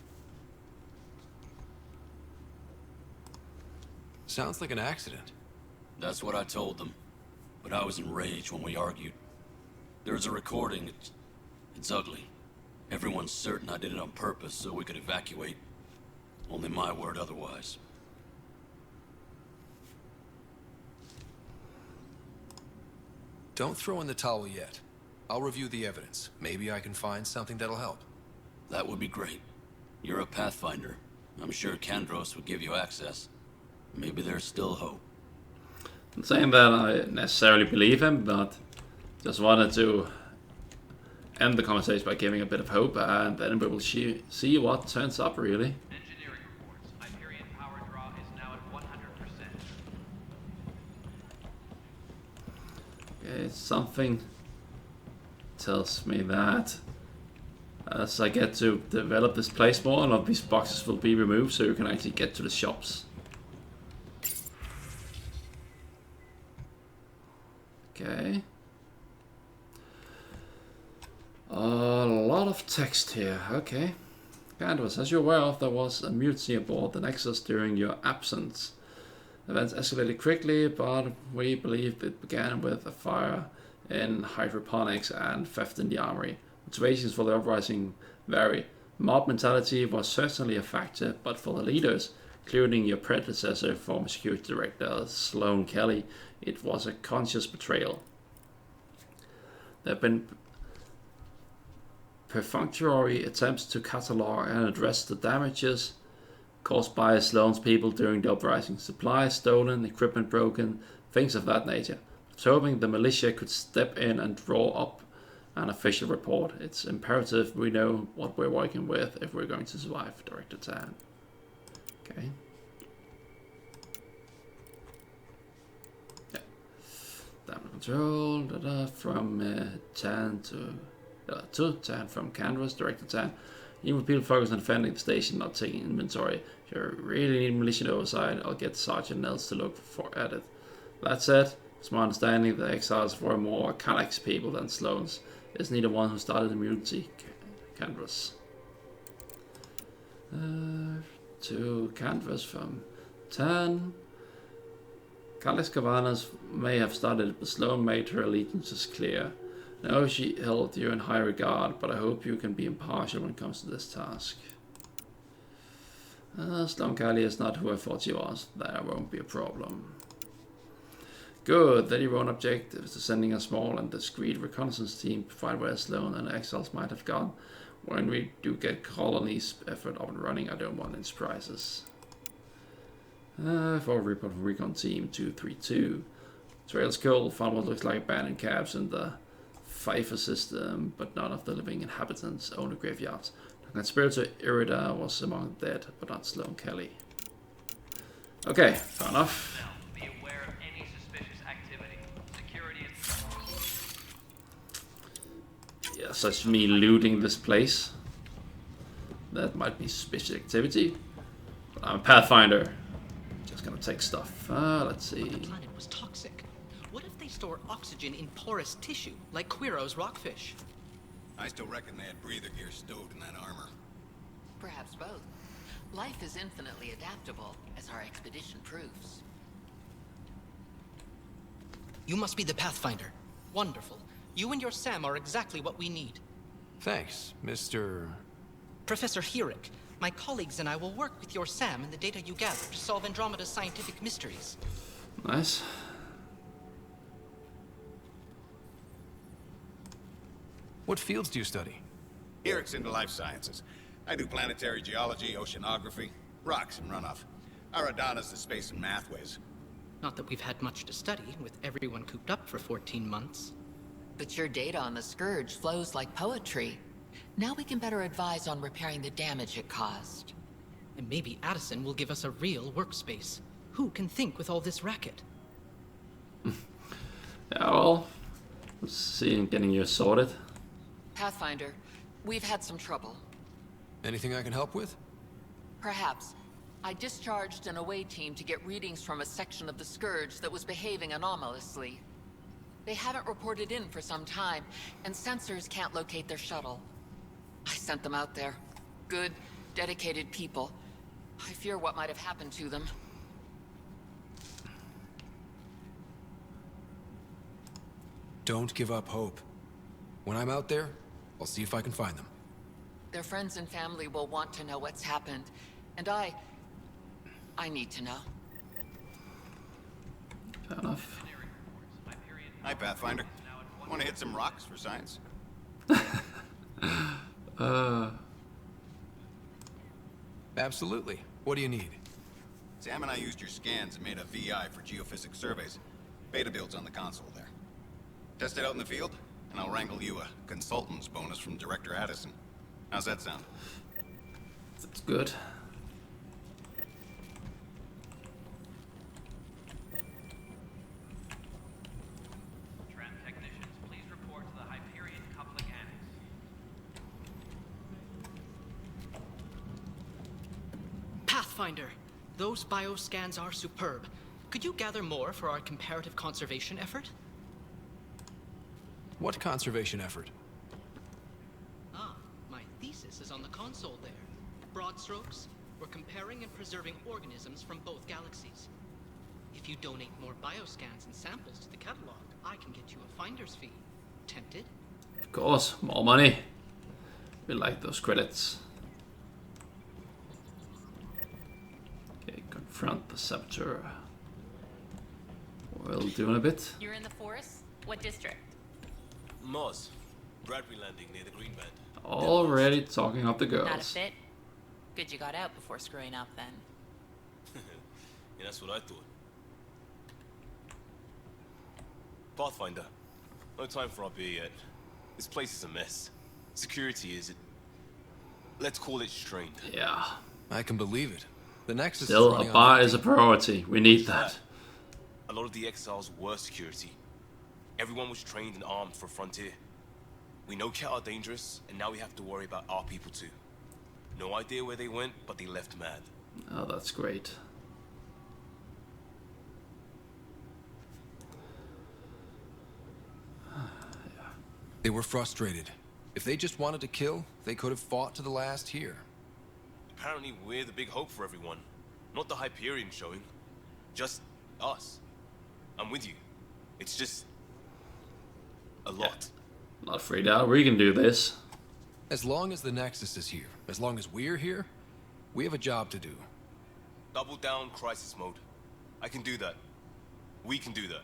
Sounds like an accident. That's what I told them. But I was enraged when we argued. There's a recording. It's ugly. Everyone's certain I did it on purpose so we could evacuate. Only my word otherwise. Don't throw in the towel yet. I'll review the evidence. Maybe I can find something that'll help. That would be great. You're a Pathfinder. I'm sure Kandros would give you access. Maybe there's still hope. I'm saying that I necessarily believe him, but just wanted to end the conversation by giving a bit of hope, and then we will see what turns up, really. Engineering reports. Hyperion power draw is now at 100%. Okay, something tells me that as I get to develop this place more, a lot of these boxes will be removed so you can actually get to the shops. Okay. A lot of text here. Okay. Canvas, as you're aware of, there was a mutiny aboard the Nexus during your absence. Events escalated quickly, but we believe it began with a fire in hydroponics and theft in the armory. Motivations for the uprising vary. Mob mentality was certainly a factor, but for the leaders, including your predecessor, former security director Sloan Kelly, it was a conscious betrayal. There have been perfunctory attempts to catalog and address the damages caused by Sloan's people during the uprising. Supplies stolen, equipment broken, things of that nature. Hoping the militia could step in and draw up an official report. It's imperative we know what we're working with if we're going to survive, Director Tan. Okay. Yeah. Damage control, from Tan to Tan, from Canvas, Director Tan. Even people focus on defending the station, not taking inventory. If you really need militia oversight, I'll get Sergeant Nels to look at it. That said, it's my understanding that the exiles were more Calax people than Sloan's. Isn't he the one who started the mutiny? Canvas. To Canvas from Tan. Calax Cavanas may have started, but Sloan made her allegiances clear. I know she held you in high regard, but I hope you can be impartial when it comes to this task. Sloan Kelly is not who I thought she was. That won't be a problem. Good, that your own objective is to sending a small and discreet reconnaissance team to find where Sloan and the exiles might have gone. When we do get colony's effort up and running, I don't want any surprises. For report from Recon Team 232. Trails Cold found what looks like abandoned cabs in the Pfeiffer system, but none of the living inhabitants own the graveyards. The conspirator Irida was among the dead, but not Sloan Kelly. Okay, fair enough. Be aware of any suspicious activity. Security and... Yeah, such me looting this place. That might be suspicious activity. But I'm a Pathfinder. Just gonna take stuff. Let's see. The planet was toxic. What if they store oxygen in porous tissue, like Quiro's rockfish? I still reckon they had breather gear stowed in that armor. Perhaps both. Life is infinitely adaptable, as our expedition proves. You must be the Pathfinder. Wonderful. You and your Sam are exactly what we need. Thanks, Mr. Professor Herrick. My colleagues and I will work with your Sam and the data you gather to solve Andromeda's scientific mysteries. Nice. What fields do you study? Herrick's into life sciences. I do planetary geology, oceanography, rocks and runoff. Aradana's the space and math whiz. Not that we've had much to study, with everyone cooped up for 14 months. But your data on the Scourge flows like poetry. Now we can better advise on repairing the damage it caused. And maybe Addison will give us a real workspace. Who can think with all this racket? Yeah, well, let's see, getting you sorted. Pathfinder, we've had some trouble. Anything I can help with? Perhaps. I discharged an away team to get readings from a section of the Scourge that was behaving anomalously. They haven't reported in for some time, and sensors can't locate their shuttle. I sent them out there. Good, dedicated people. I fear what might have happened to them. Don't give up hope. When I'm out there, I'll see if I can find them. Their friends and family will want to know what's happened, and I need to know. Fair enough. Hi, Pathfinder. Want to hit some rocks for science? Absolutely. What do you need? Sam and I used your scans and made a VI for geophysics surveys. Beta builds on the console there. Test it out in the field, and I'll wrangle you a consultant's bonus from Director Addison. How's that sound? That's good. Tram technicians, please report to the Hyperion coupling annex. Pathfinder, those bioscans are superb. Could you gather more for our comparative conservation effort? What conservation effort? Ah, my thesis is on the console there. Broad strokes, we're comparing and preserving organisms from both galaxies. If you donate more bioscans and samples to the catalog, I can get you a finder's fee. Tempted? Of course, more money. We like those credits. Okay, confront the saboteur. We'll do in a bit. You're in the forest? What district? Mars. Bradbury Landing near the Green Band. Already talking up the Not a girls. fit? Good you got out before screwing up then. Yeah, that's what I thought. Pathfinder. No time for our beer yet. This place is a mess. Security is... let's call it strained. Yeah. I can believe it. The Nexus is Still, running a on bar empty. is a priority. We need that. A lot of the exiles were security. Everyone was trained and armed for Frontier. We know Ket are dangerous, and now we have to worry about our people too. No idea where they went, but they left mad. Oh, that's great. They were frustrated. If they just wanted to kill, they could have fought to the last here. Apparently we're the big hope for everyone. Not the Hyperion showing. Just us. I'm with you. It's just... a lot. Not freaked out. We can do this. As long as the Nexus is here, as long as we're here, we have a job to do. Double down crisis mode. I can do that. We can do that.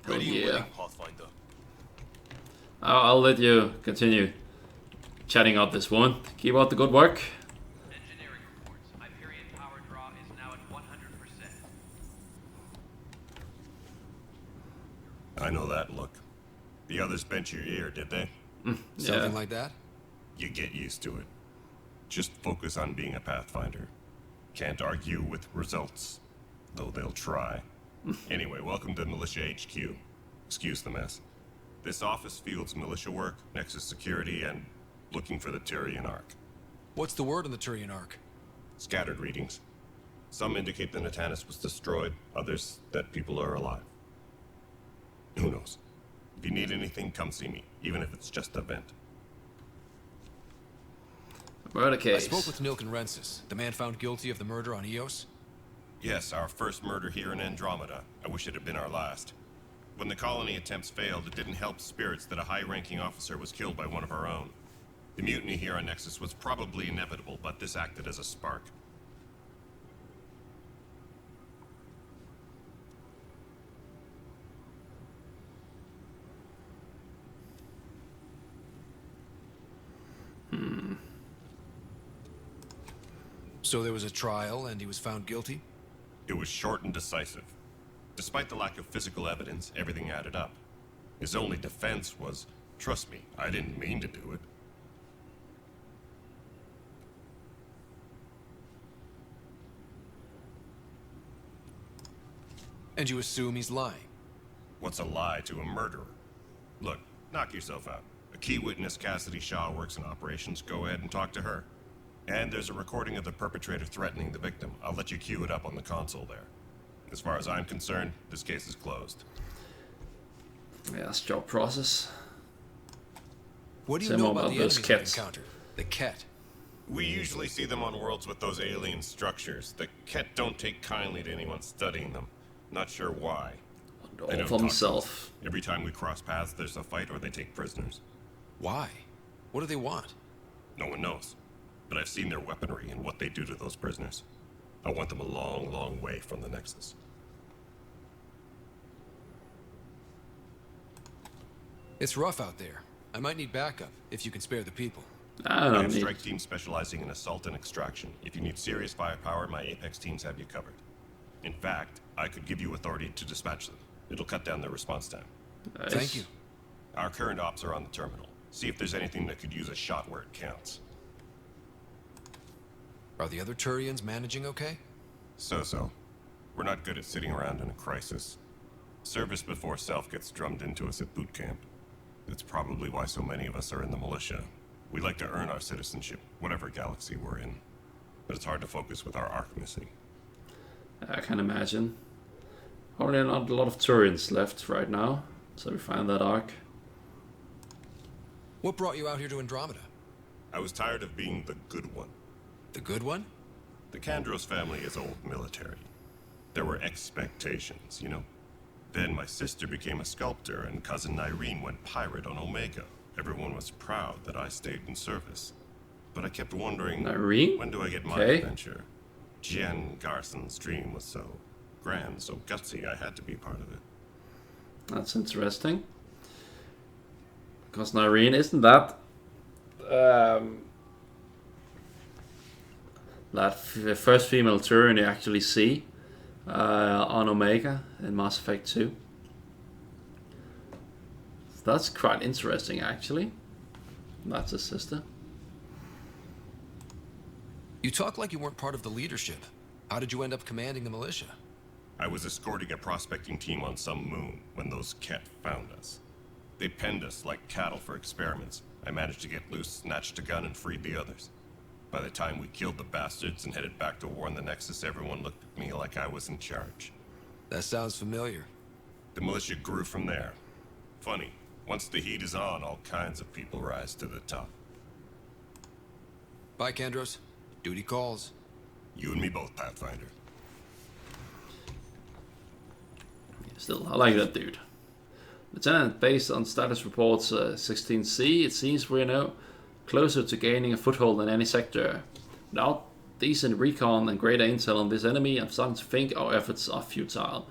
Hell Ready and yeah. willing, Pathfinder. I'll let you continue chatting up this one. Keep up the good work. Engineering reports. Hyperion power draw is now at 100%. I know that look. The others bent your ear, did they? Something like that? You get used to it. Just focus on being a Pathfinder. Can't argue with results, though they'll try. Anyway, welcome to Militia HQ. Excuse the mess. This office fields militia work, Nexus security, and looking for the Tyrian Ark. What's the word on the Tyrian Ark? Scattered readings. Some indicate the Natanus was destroyed, others that people are alive. Who knows? If you need anything, come see me, even if it's just a vent. Murder I case. spoke with Nilken Rensis, the man found guilty of the murder on Eos. Yes, our first murder here in Andromeda. I wish it had been our last. When the colony attempts failed, it didn't help spirits that a high-ranking officer was killed by one of our own. The mutiny here on Nexus was probably inevitable, but this acted as a spark. So there was a trial and he was found guilty? It was short and decisive. Despite the lack of physical evidence, everything added up. His only defense was, trust me, I didn't mean to do it. And you assume he's lying? What's a lie to a murderer? Look, knock yourself out. A key witness, Cassidy Shaw, works in operations. Go ahead and talk to her. And there's a recording of the perpetrator threatening the victim. I'll let you cue it up on the console there. As far as I'm concerned, this case is closed. Yeah, that's job process. What do you Say know more about about the those enemies we Kets. encountered? The Ket. We usually see them on worlds with those alien structures. The Ket don't take kindly to anyone studying them. Not sure why. All They don't for talk to himself. us. Every time we cross paths, there's a fight or they take prisoners. Why? What do they want? No one knows. But I've seen their weaponry and what they do to those prisoners. I want them a long, long way from the Nexus. It's rough out there. I might need backup, if you can spare the people. I I don't have need. strike teams specializing in assault and extraction. If you need serious firepower, my Apex teams have you covered. In fact, I could give you authority to dispatch them. It'll cut down their response time. Nice. Thank you. Our current ops are on the terminal. See if there's anything that could use a shot where it counts. Are the other Turians managing okay? So. We're not good at sitting around in a crisis. Service before self gets drummed into us at boot camp. That's probably why so many of us are in the militia. We like to earn our citizenship, whatever galaxy we're in. But it's hard to focus with our arc missing. I can imagine. Only not a lot of Turians left right now, so we find that arc. What brought you out here to Andromeda? I was tired of being the good one. The good one? The Kandros family is old military. There were expectations, you know? Then my sister became a sculptor and cousin Irene went pirate on Omega. Everyone was proud that I stayed in service. But I kept wondering, Irene? when do I get my Okay. adventure? Jen Garson's dream was so grand, so gutsy, I had to be part of it. That's interesting. Because Irene, isn't that first female Turian you actually see on Omega in Mass Effect 2? So that's quite interesting, actually. That's his sister. You talk like you weren't part of the leadership. How did you end up commanding the militia? I was escorting a prospecting team on some moon when those Ket found us. They penned us like cattle for experiments. I managed to get loose, snatched a gun, and freed the others. By the time we killed the bastards and headed back to war in the Nexus, everyone looked at me like I was in charge. That sounds familiar. The militia grew from there. Funny, once the heat is on, all kinds of people rise to the top. Bye, Kandros. Duty calls. You and me both, Pathfinder. Still, I like that dude. Lieutenant, based on status reports 16C, it seems we're now closer to gaining a foothold in any sector. Without decent recon and greater intel on this enemy, I'm starting to think our efforts are futile.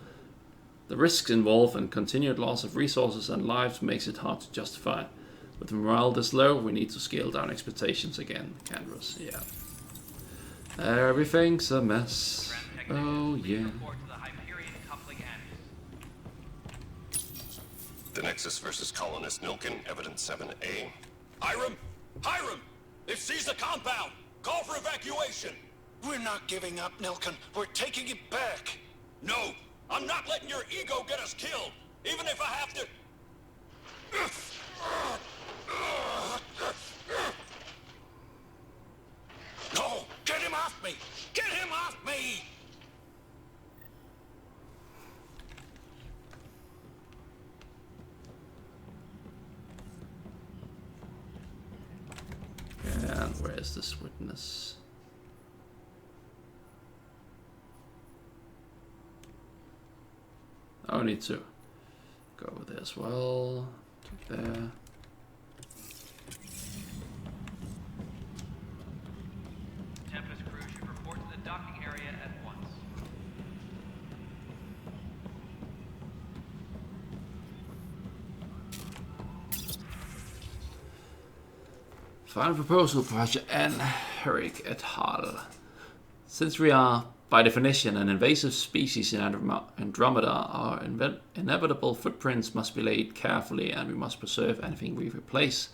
The risks involved and continued loss of resources and lives makes it hard to justify. With morale this low, we need to scale down expectations again, Kandros. Yeah. Everything's a mess. Oh, yeah. The Nexus versus Colonist Nilkin, Evidence 7A. Hiram! Hiram! They've seized the compound! Call for evacuation! We're not giving up, Nilkin. We're taking it back. No! I'm not letting your ego get us killed! Even if I have to... No! Get him off me! Get him off me! And where is this witness? I need to go over there as well. There. Tempest crew should report to the docking area at once. Final proposal, Professor N. Herrick et al. Since we are, by definition, an invasive species in Andromeda, our inevitable footprints must be laid carefully and we must preserve anything we replace.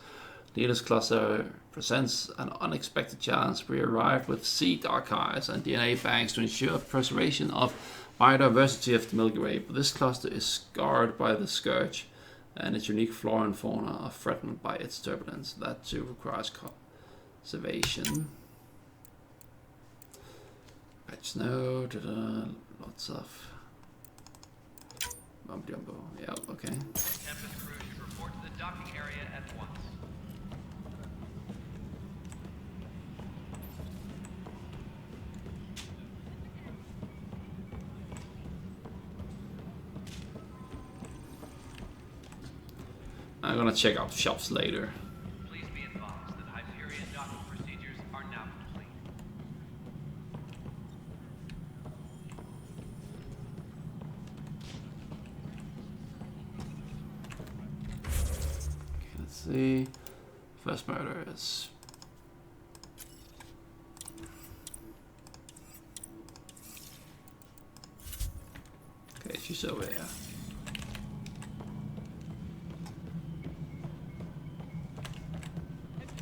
Leaders Cluster presents an unexpected challenge. We arrived with seed archives and DNA banks to ensure preservation of biodiversity of the Milky Way, but this cluster is scarred by the Scourge, and its unique flora and fauna are threatened by its turbulence. That too requires conservation. Patch node, lots of bump jumbo. Yeah, okay. Tempest crew should report to the docking area at once. I'm gonna check out shops later. Please be advised that Hyperion docking procedures are now complete. Okay, let's see. First murder is chief's over here.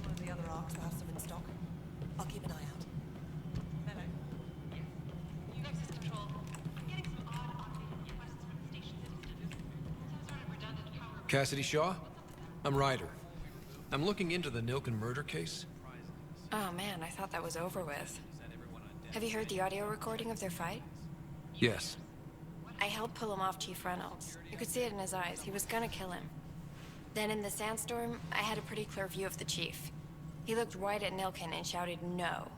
One of the other arcs will have some in stock. I'll keep an eye out. Hello. Yes. Nexus Control. I'm getting some odd automated requests from the station citizens. Some sort of redundant power. Cassidy Shaw? I'm Ryder. I'm looking into the Nilken murder case. Oh man, I thought that was over with. Have you heard the audio recording of their fight? Yes. I helped pull him off Chief Reynolds. You could see it in his eyes. He was gonna kill him. Then in the sandstorm, I had a pretty clear view of the Chief. He looked right at Nilken and shouted no.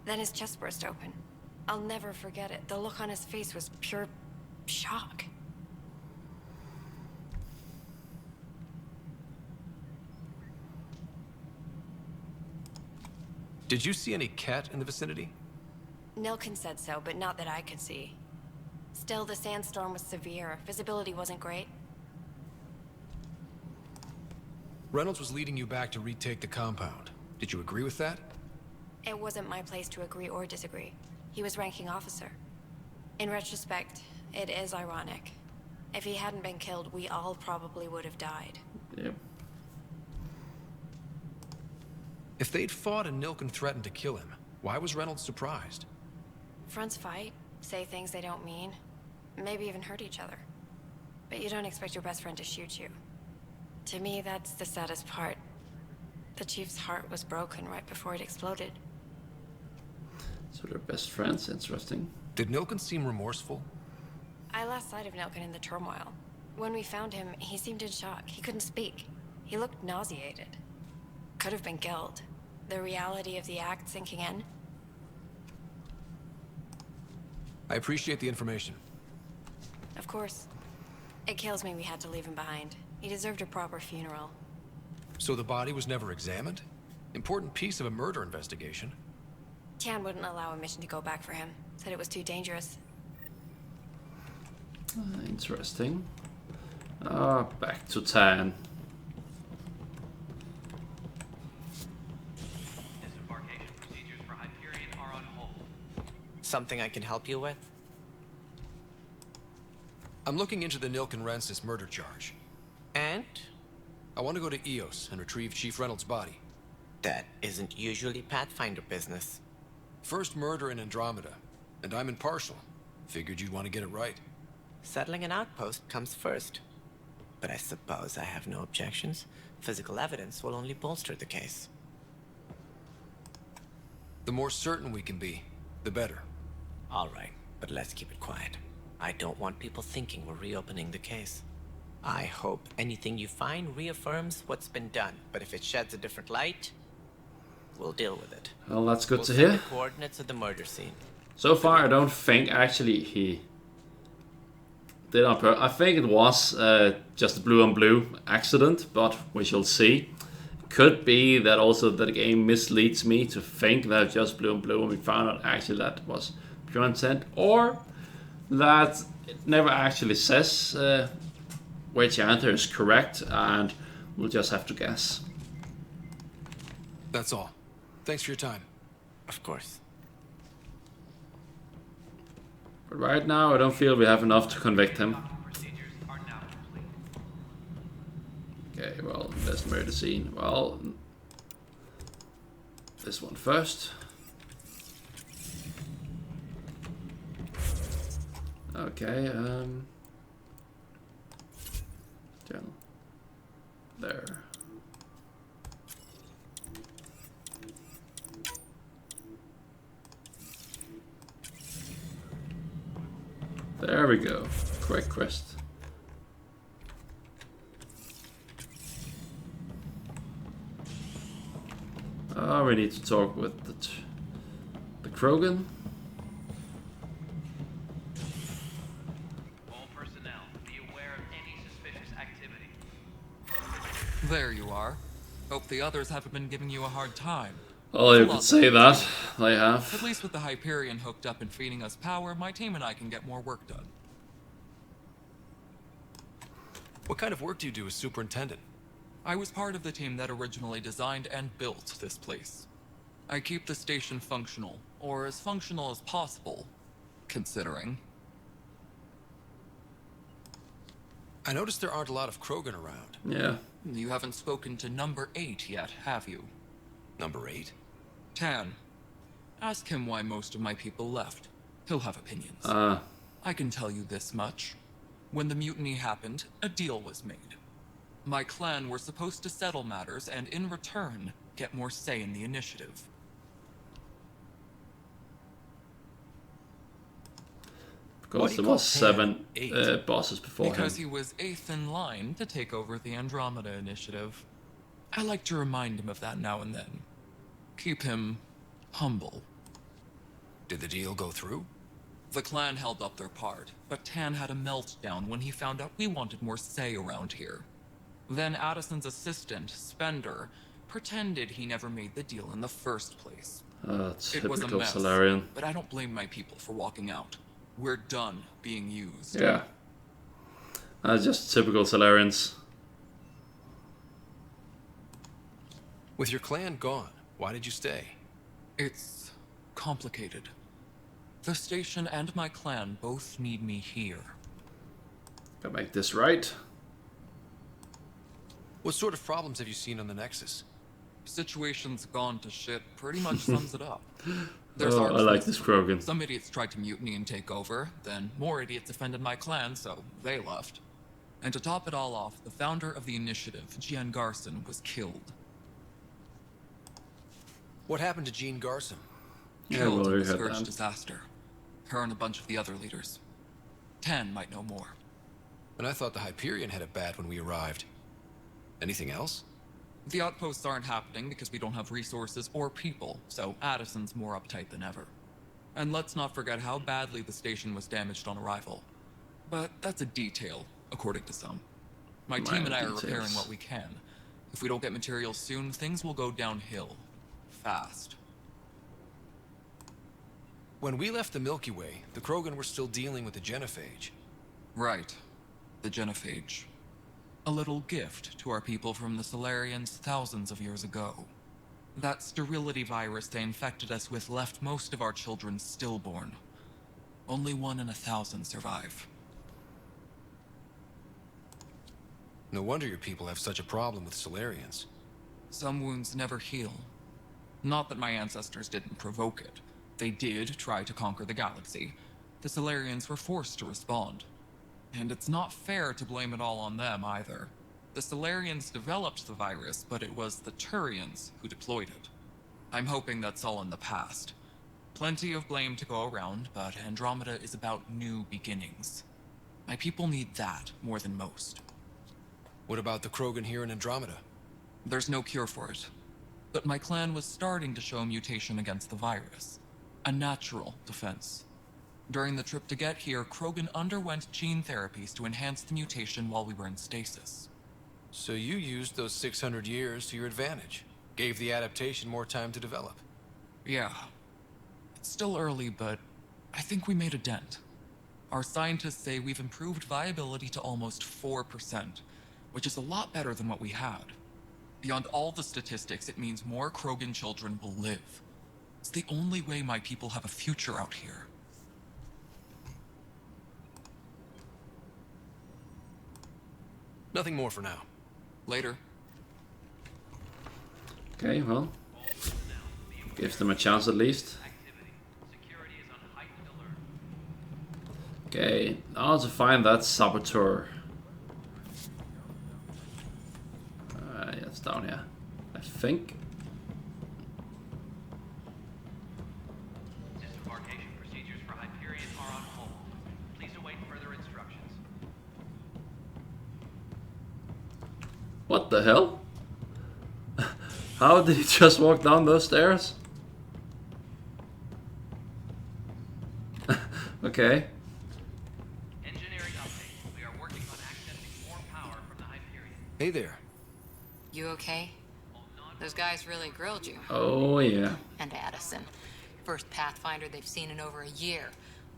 Then his chest burst open. I'll never forget it. The look on his face was pure shock. Did you see any cat in the vicinity? Nilken said so, but not that I could see. Still, the sandstorm was severe. Visibility wasn't great. Reynolds was leading you back to retake the compound. Did you agree with that? It wasn't my place to agree or disagree. He was ranking officer. In retrospect, it is ironic. If he hadn't been killed, we all probably would have died. Yep. If they'd fought and Nilken threatened to kill him, why was Reynolds surprised? Fronts fight, say things they don't mean, maybe even hurt each other. But you don't expect your best friend to shoot you. To me, that's the saddest part. The Chief's heart was broken right before it exploded. So they're best friends, interesting. Did Nilken seem remorseful? I lost sight of Nilken in the turmoil. When we found him, he seemed in shock. He couldn't speak. He looked nauseated. Could have been guilt. The reality of the act sinking in. I appreciate the information. Of course. It kills me we had to leave him behind. He deserved a proper funeral. So the body was never examined? Important piece of a murder investigation. Tian wouldn't allow a mission to go back for him. Said it was too dangerous. Interesting. Back to Tan. Disembarkation procedures for Hyperion are on hold. Something I can help you with? I'm looking into the Nilken Rensis murder charge. And? I want to go to EOS and retrieve Chief Reynolds' body. That isn't usually Pathfinder business. First murder in Andromeda, and I'm impartial. Figured you'd want to get it right. Settling an outpost comes first. But I suppose I have no objections. Physical evidence will only bolster the case. The more certain we can be, the better. All right, but let's keep it quiet. I don't want people thinking we're reopening the case. I hope anything you find reaffirms what's been done, but if it sheds a different light, we'll deal with it. Well, that's good We'll to send hear. the coordinates of the murder scene. So far, I don't think actually he did on purpose. I think it was just a blue on blue accident, but we shall see. Could be that also that the game misleads me to think that it's just blue on blue, and we found out actually that was pure intent, or that it never actually says which answer is correct, and we'll just have to guess. That's all. Thanks for your time. Of course. But right now, I don't feel we have enough to convict him. Okay, well, let's murder the scene. Well, this one first. Okay, down there. There we go. Correct quest. Oh, we need to talk with the Krogan. All personnel, be aware of any suspicious activity. There you are. Hope the others haven't been giving you a hard time. Oh, you could say that. They have. At least with the Hyperion hooked up and feeding us power, my team and I can get more work done. What kind of work do you do as superintendent? I was part of the team that originally designed and built this place. I keep the station functional, or as functional as possible, considering. I noticed there aren't a lot of Krogan around. Yeah. You haven't spoken to number 8 yet, have you? Number 8? Tan. Ask him why most of my people left. He'll have opinions. I can tell you this much. When the mutiny happened, a deal was made. My clan were supposed to settle matters and, in return, get more say in the initiative. Because there was 7 bosses before Because him. he was 8th in line to take over the Andromeda initiative. I like to remind him of that now and then. Keep him humble. Did the deal go through? The clan held up their part, but Tan had a meltdown when he found out we wanted more say around here. Then Addison's assistant, Spender, pretended he never made the deal in the first place. It was a Typical mess, Solarian. but I don't blame my people for walking out. We're done being used. Yeah. Just typical Solarians. With your clan gone, why did you stay? It's complicated. The station and my clan both need me here. Gotta make this right. What sort of problems have you seen on the Nexus? Situation's gone to shit pretty much sums it up. There's I like this Krogan. Some idiots tried to mutiny and take over, then more idiots offended my clan, so they left. And to top it all off, the founder of the initiative, Gian Garson, was killed. What happened to Jean Garson? Killed in the Scourge disaster. Her and a bunch of the other leaders. Tan might know more. And I thought the Hyperion had it bad when we arrived. Anything else? The outposts aren't happening because we don't have resources or people, so Addison's more uptight than ever. And let's not forget how badly the station was damaged on arrival. But that's a detail, according to some. My team and I are repairing what we can. If we don't get materials soon, things will go downhill. Fast. When we left the Milky Way, the Krogan were still dealing with the genophage. Right. The genophage. A little gift to our people from the Solarians thousands of years ago. That sterility virus they infected us with left most of our children stillborn. Only 1 in 1,000 survive. No wonder your people have such a problem with Solarians. Some wounds never heal. Not that my ancestors didn't provoke it. They did try to conquer the galaxy. The Solarians were forced to respond. And it's not fair to blame it all on them, either. The Solarians developed the virus, but it was the Turians who deployed it. I'm hoping that's all in the past. Plenty of blame to go around, but Andromeda is about new beginnings. My people need that more than most. What about the Krogan here in Andromeda? There's no cure for it. But my clan was starting to show mutation against the virus. A natural defense. During the trip to get here, Krogan underwent gene therapies to enhance the mutation while we were in stasis. So you used those 600 years to your advantage. Gave the adaptation more time to develop. Yeah. It's still early, but I think we made a dent. Our scientists say we've improved viability to almost 4%, which is a lot better than what we had. Beyond all the statistics, it means more Krogan children will live. It's the only way my people have a future out here. Nothing more for now. Later. Okay, well. Gives them a chance at least. Okay, now to find that saboteur. Yeah, it's down here, I think. Disembarkation procedures for Hyperion are on hold. Please await further instructions. What the hell? How did he just walk down those stairs? Okay. Engineering update. We are working on accessing more power from the Hyperion. Hey there. You okay? Those guys really grilled you. Oh, yeah. And Addison. First Pathfinder they've seen in over a year.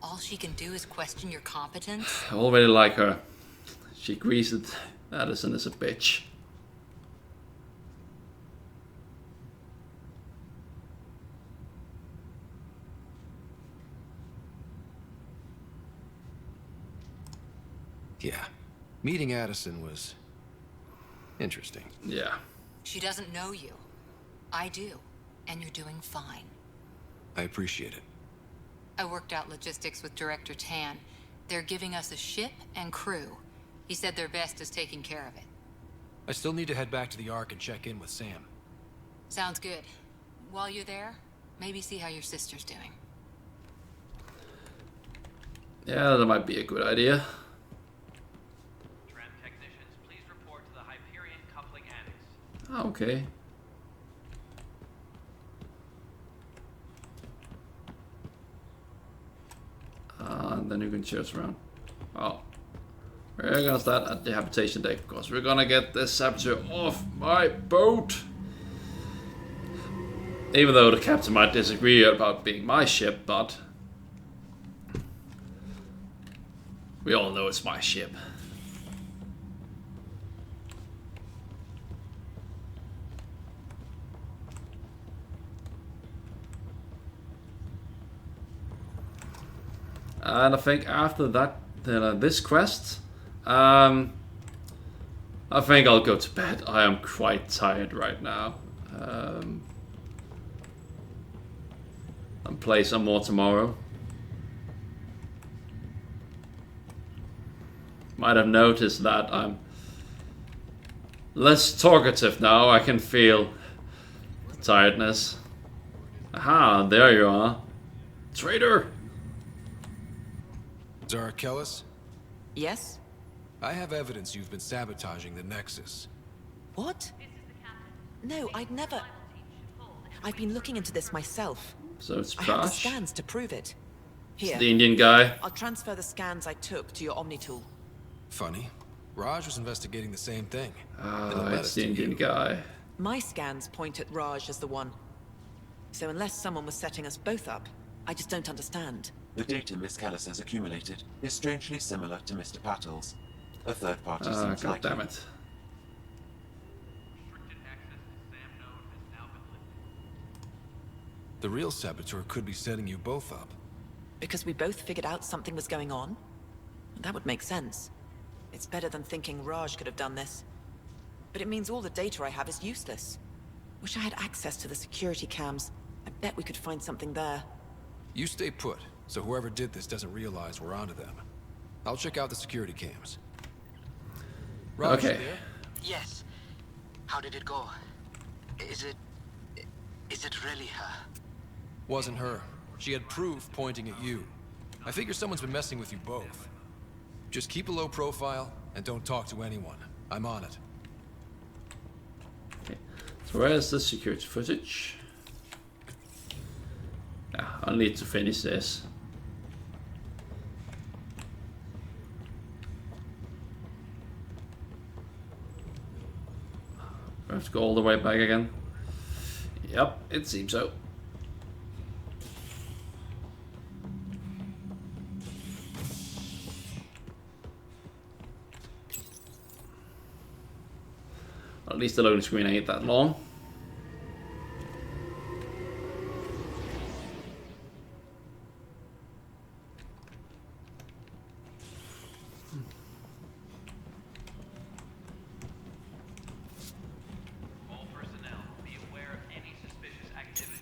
All she can do is question your competence. I already like her. She greased Addison as a bitch. Yeah. Meeting Addison was interesting. Yeah. She doesn't know you. I do. And you're doing fine. I appreciate it. I worked out logistics with Director Tan. They're giving us a ship and crew. He said their best is taking care of it. I still need to head back to the Ark and check in with Sam. Sounds good. While you're there, maybe see how your sister's doing. Yeah, that might be a good idea. Tram technicians, please report to the Hyperion coupling annex. Oh, okay. And then you can choose around. Oh. We're gonna start at the habitation deck because we're gonna get this saboteur off my boat. Even though the captain might disagree about being my ship, but we all know it's my ship. And I think after that, this quest, I think I'll go to bed. I am quite tired right now. I'll play some more tomorrow. Might have noticed that I'm less talkative now. I can feel tiredness. Aha, there you are. Traitor! Zara Kellis? Yes? I have evidence you've been sabotaging the Nexus. What? No, I'd never... I've been looking into this myself. So it's I have the Prash. scans to prove it. Here. It's the Indian guy. I'll transfer the scans I took to your Omni tool. Funny. Raj was investigating the same thing. It's the Indian guy. My scans point at Raj as the one. So unless someone was setting us both up, I just don't understand. The data Miss Kellis has accumulated is strangely similar to Mr. Patel's. A third party seems God likely. damn it. The real saboteur could be setting you both up. Because we both figured out something was going on? That would make sense. It's better than thinking Raj could have done this. But it means all the data I have is useless. Wish I had access to the security cams. I bet we could find something there. You stay put, so whoever did this doesn't realize we're onto them. I'll check out the security cams. Raj, Okay. you there? Yes. How did it go? Is it really her? Wasn't her. She had proof pointing at you. I figure someone's been messing with you both. Just keep a low profile and don't talk to anyone. I'm on it. Okay. So where is the security footage? Yeah, I'll need to finish this. I have to go all the way back again. Yep, it seems so. At least the loading screen ain't that long. All personnel, be aware of any suspicious activity.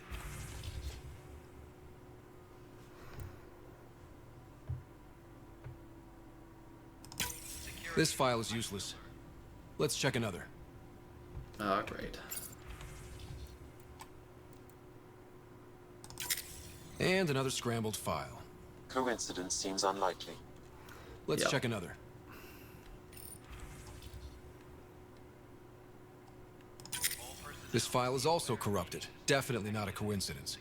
This file is useless. Let's check another. Ah, great. And another scrambled file. Coincidence seems unlikely. Let's check another. This file is also corrupted. Definitely not a coincidence.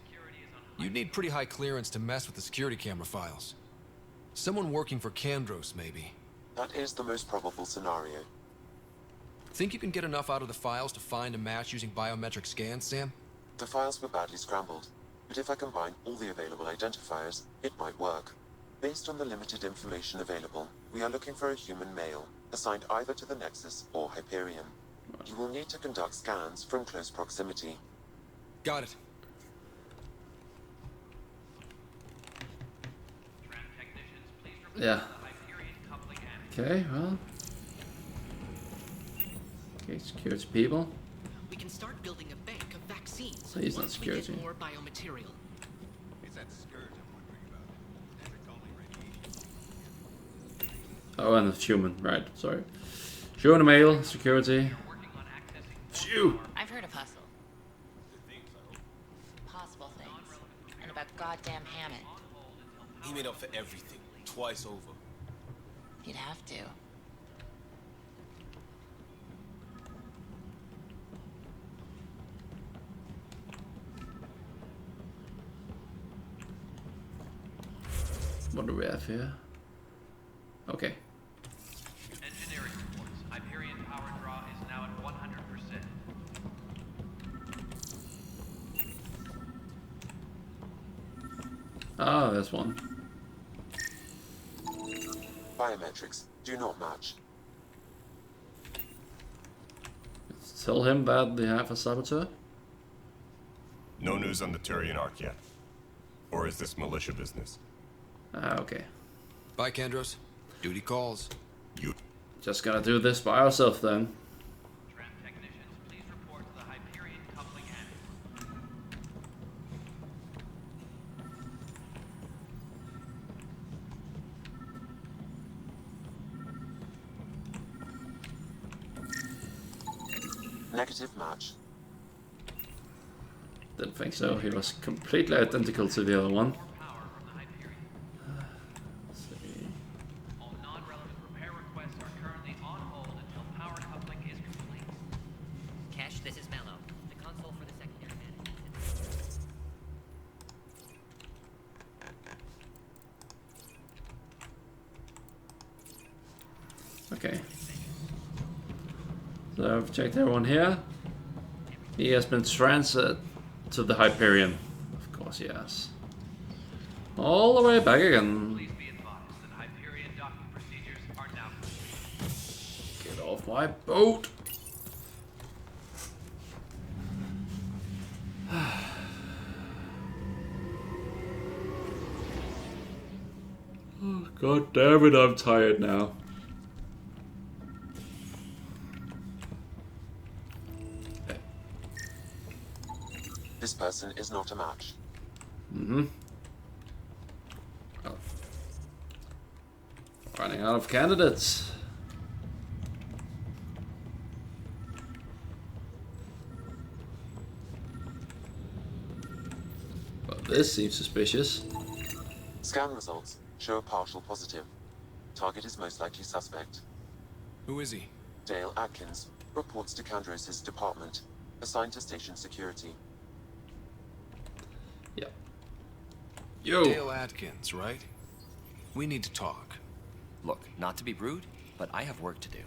You'd need pretty high clearance to mess with the security camera files. Someone working for Kandros, maybe. That is the most probable scenario. Think you can get enough out of the files to find a match using biometric scans, Sam? The files were badly scrambled, but if I combine all the available identifiers, it might work. Based on the limited information available, we are looking for a human male, assigned either to the Nexus or Hyperion. You will need to conduct scans from close proximity. Got it. Yeah. Okay, well. Okay, security people. We can start building a bank of vaccines So he's not once we get security. more biomaterial. It's that scourge I'm wondering about. It's only radiation. Oh, and it's human, right? Sorry. Human male security. Phew. I've heard of Hustle. Possible things. And about goddamn Hammond. He made up for everything, twice over. He'd have to. What do we have here? Okay. Engineering reports. Hyperion power draw is now at 100%. Ah, there's one. Biometrics do not match. Tell him that they have a saboteur. No news on the Turian Ark yet. Or is this militia business? Ah, okay. Bye, Kandros. Duty calls. You Just gotta do this by ourselves then. Tram technicians, please report to the Hyperion coupling annex. Negative match. Didn't think so. He was completely identical to the other one. Let's see. All non-relevant repair requests are currently on hold until power coupling is complete. Cash, this is Mello. The console for the secondary management. Okay. So I've checked everyone here. He has been transferred to the Hyperion. Of course he has. All the way back again. Please be advised that Hyperion docking procedures are now Get off my boat. Oh, God damn it, I'm tired now. This person is not a match. Mm-hmm. Oh. Running out of candidates. Well, this seems suspicious. Scan results show a partial positive. Target is most likely suspect. Who is he? Dale Atkins reports to Kandros' department, assigned to station security. Yep. Yo. Dale Atkins, right? We need to talk. Look, not to be rude, but I have work to do.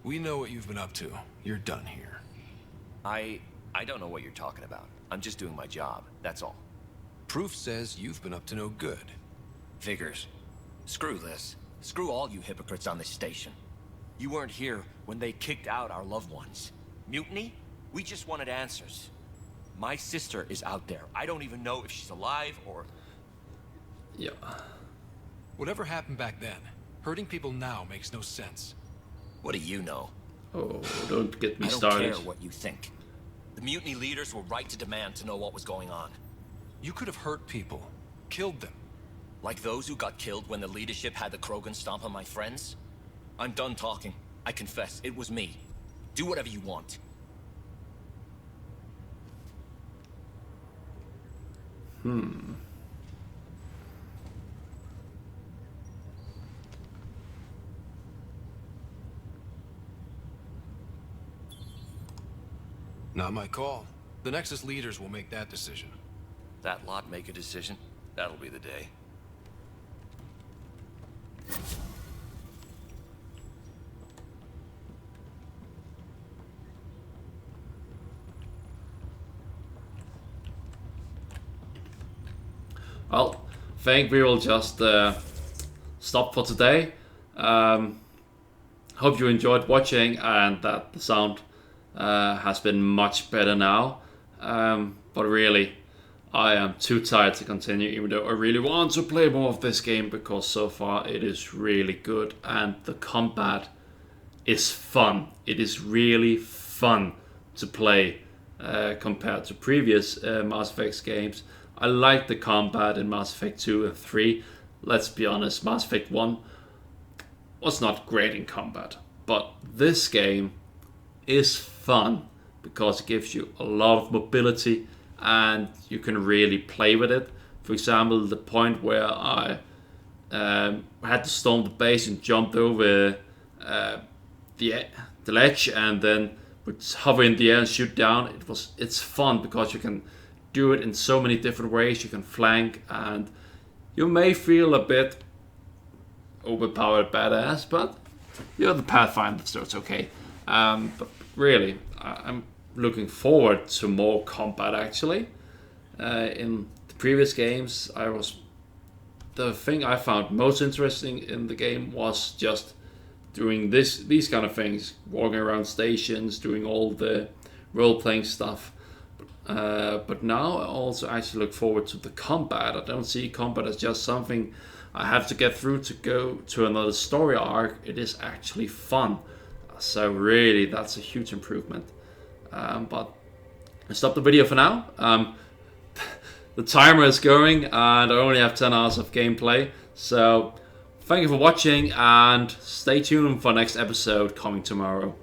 We know what you've been up to. You're done here. I don't know what you're talking about. I'm just doing my job, that's all. Proof says you've been up to no good. Figures. Screw this. Screw all you hypocrites on this station. You weren't here when they kicked out our loved ones. Mutiny? We just wanted answers. My sister is out there. I don't even know if she's alive or... Yeah. Whatever happened back then, hurting people now makes no sense. What do you know? Oh, don't get me I don't started. care what you think. The mutiny leaders were right to demand to know what was going on. You could have hurt people, killed them. Like those who got killed when the leadership had the Krogan stomp on my friends? I'm done talking. I confess, it was me. Do whatever you want. Not my call. The Nexus leaders will make that decision. That lot make a decision? That'll be the day. Well, I think we will just stop for today. Hope you enjoyed watching and that the sound has been much better now. But really, I am too tired to continue, even though I really want to play more of this game, because so far it is really good and the combat is fun. It is really fun to play compared to previous Mass Effect games. I like the combat in Mass Effect 2 and 3. Let's be honest, Mass Effect 1 was not great in combat. But this game is fun because it gives you a lot of mobility and you can really play with it. For example, the point where I had to storm the base and jumped over the ledge and then would hover in the air and shoot down. It's fun because you can do it in so many different ways. You can flank, and you may feel a bit overpowered badass, but you're the Pathfinder, so it's okay. But really, I'm looking forward to more combat actually. In the previous games, the thing I found most interesting in the game was just doing these kind of things, walking around stations, doing all the role-playing stuff. But now I also actually look forward to the combat. I don't see combat as just something I have to get through to go to another story arc. It is actually fun. So really, that's a huge improvement. But I'll stop the video for now. The timer is going and I only have 10 hours of gameplay. So thank you for watching and stay tuned for next episode coming tomorrow.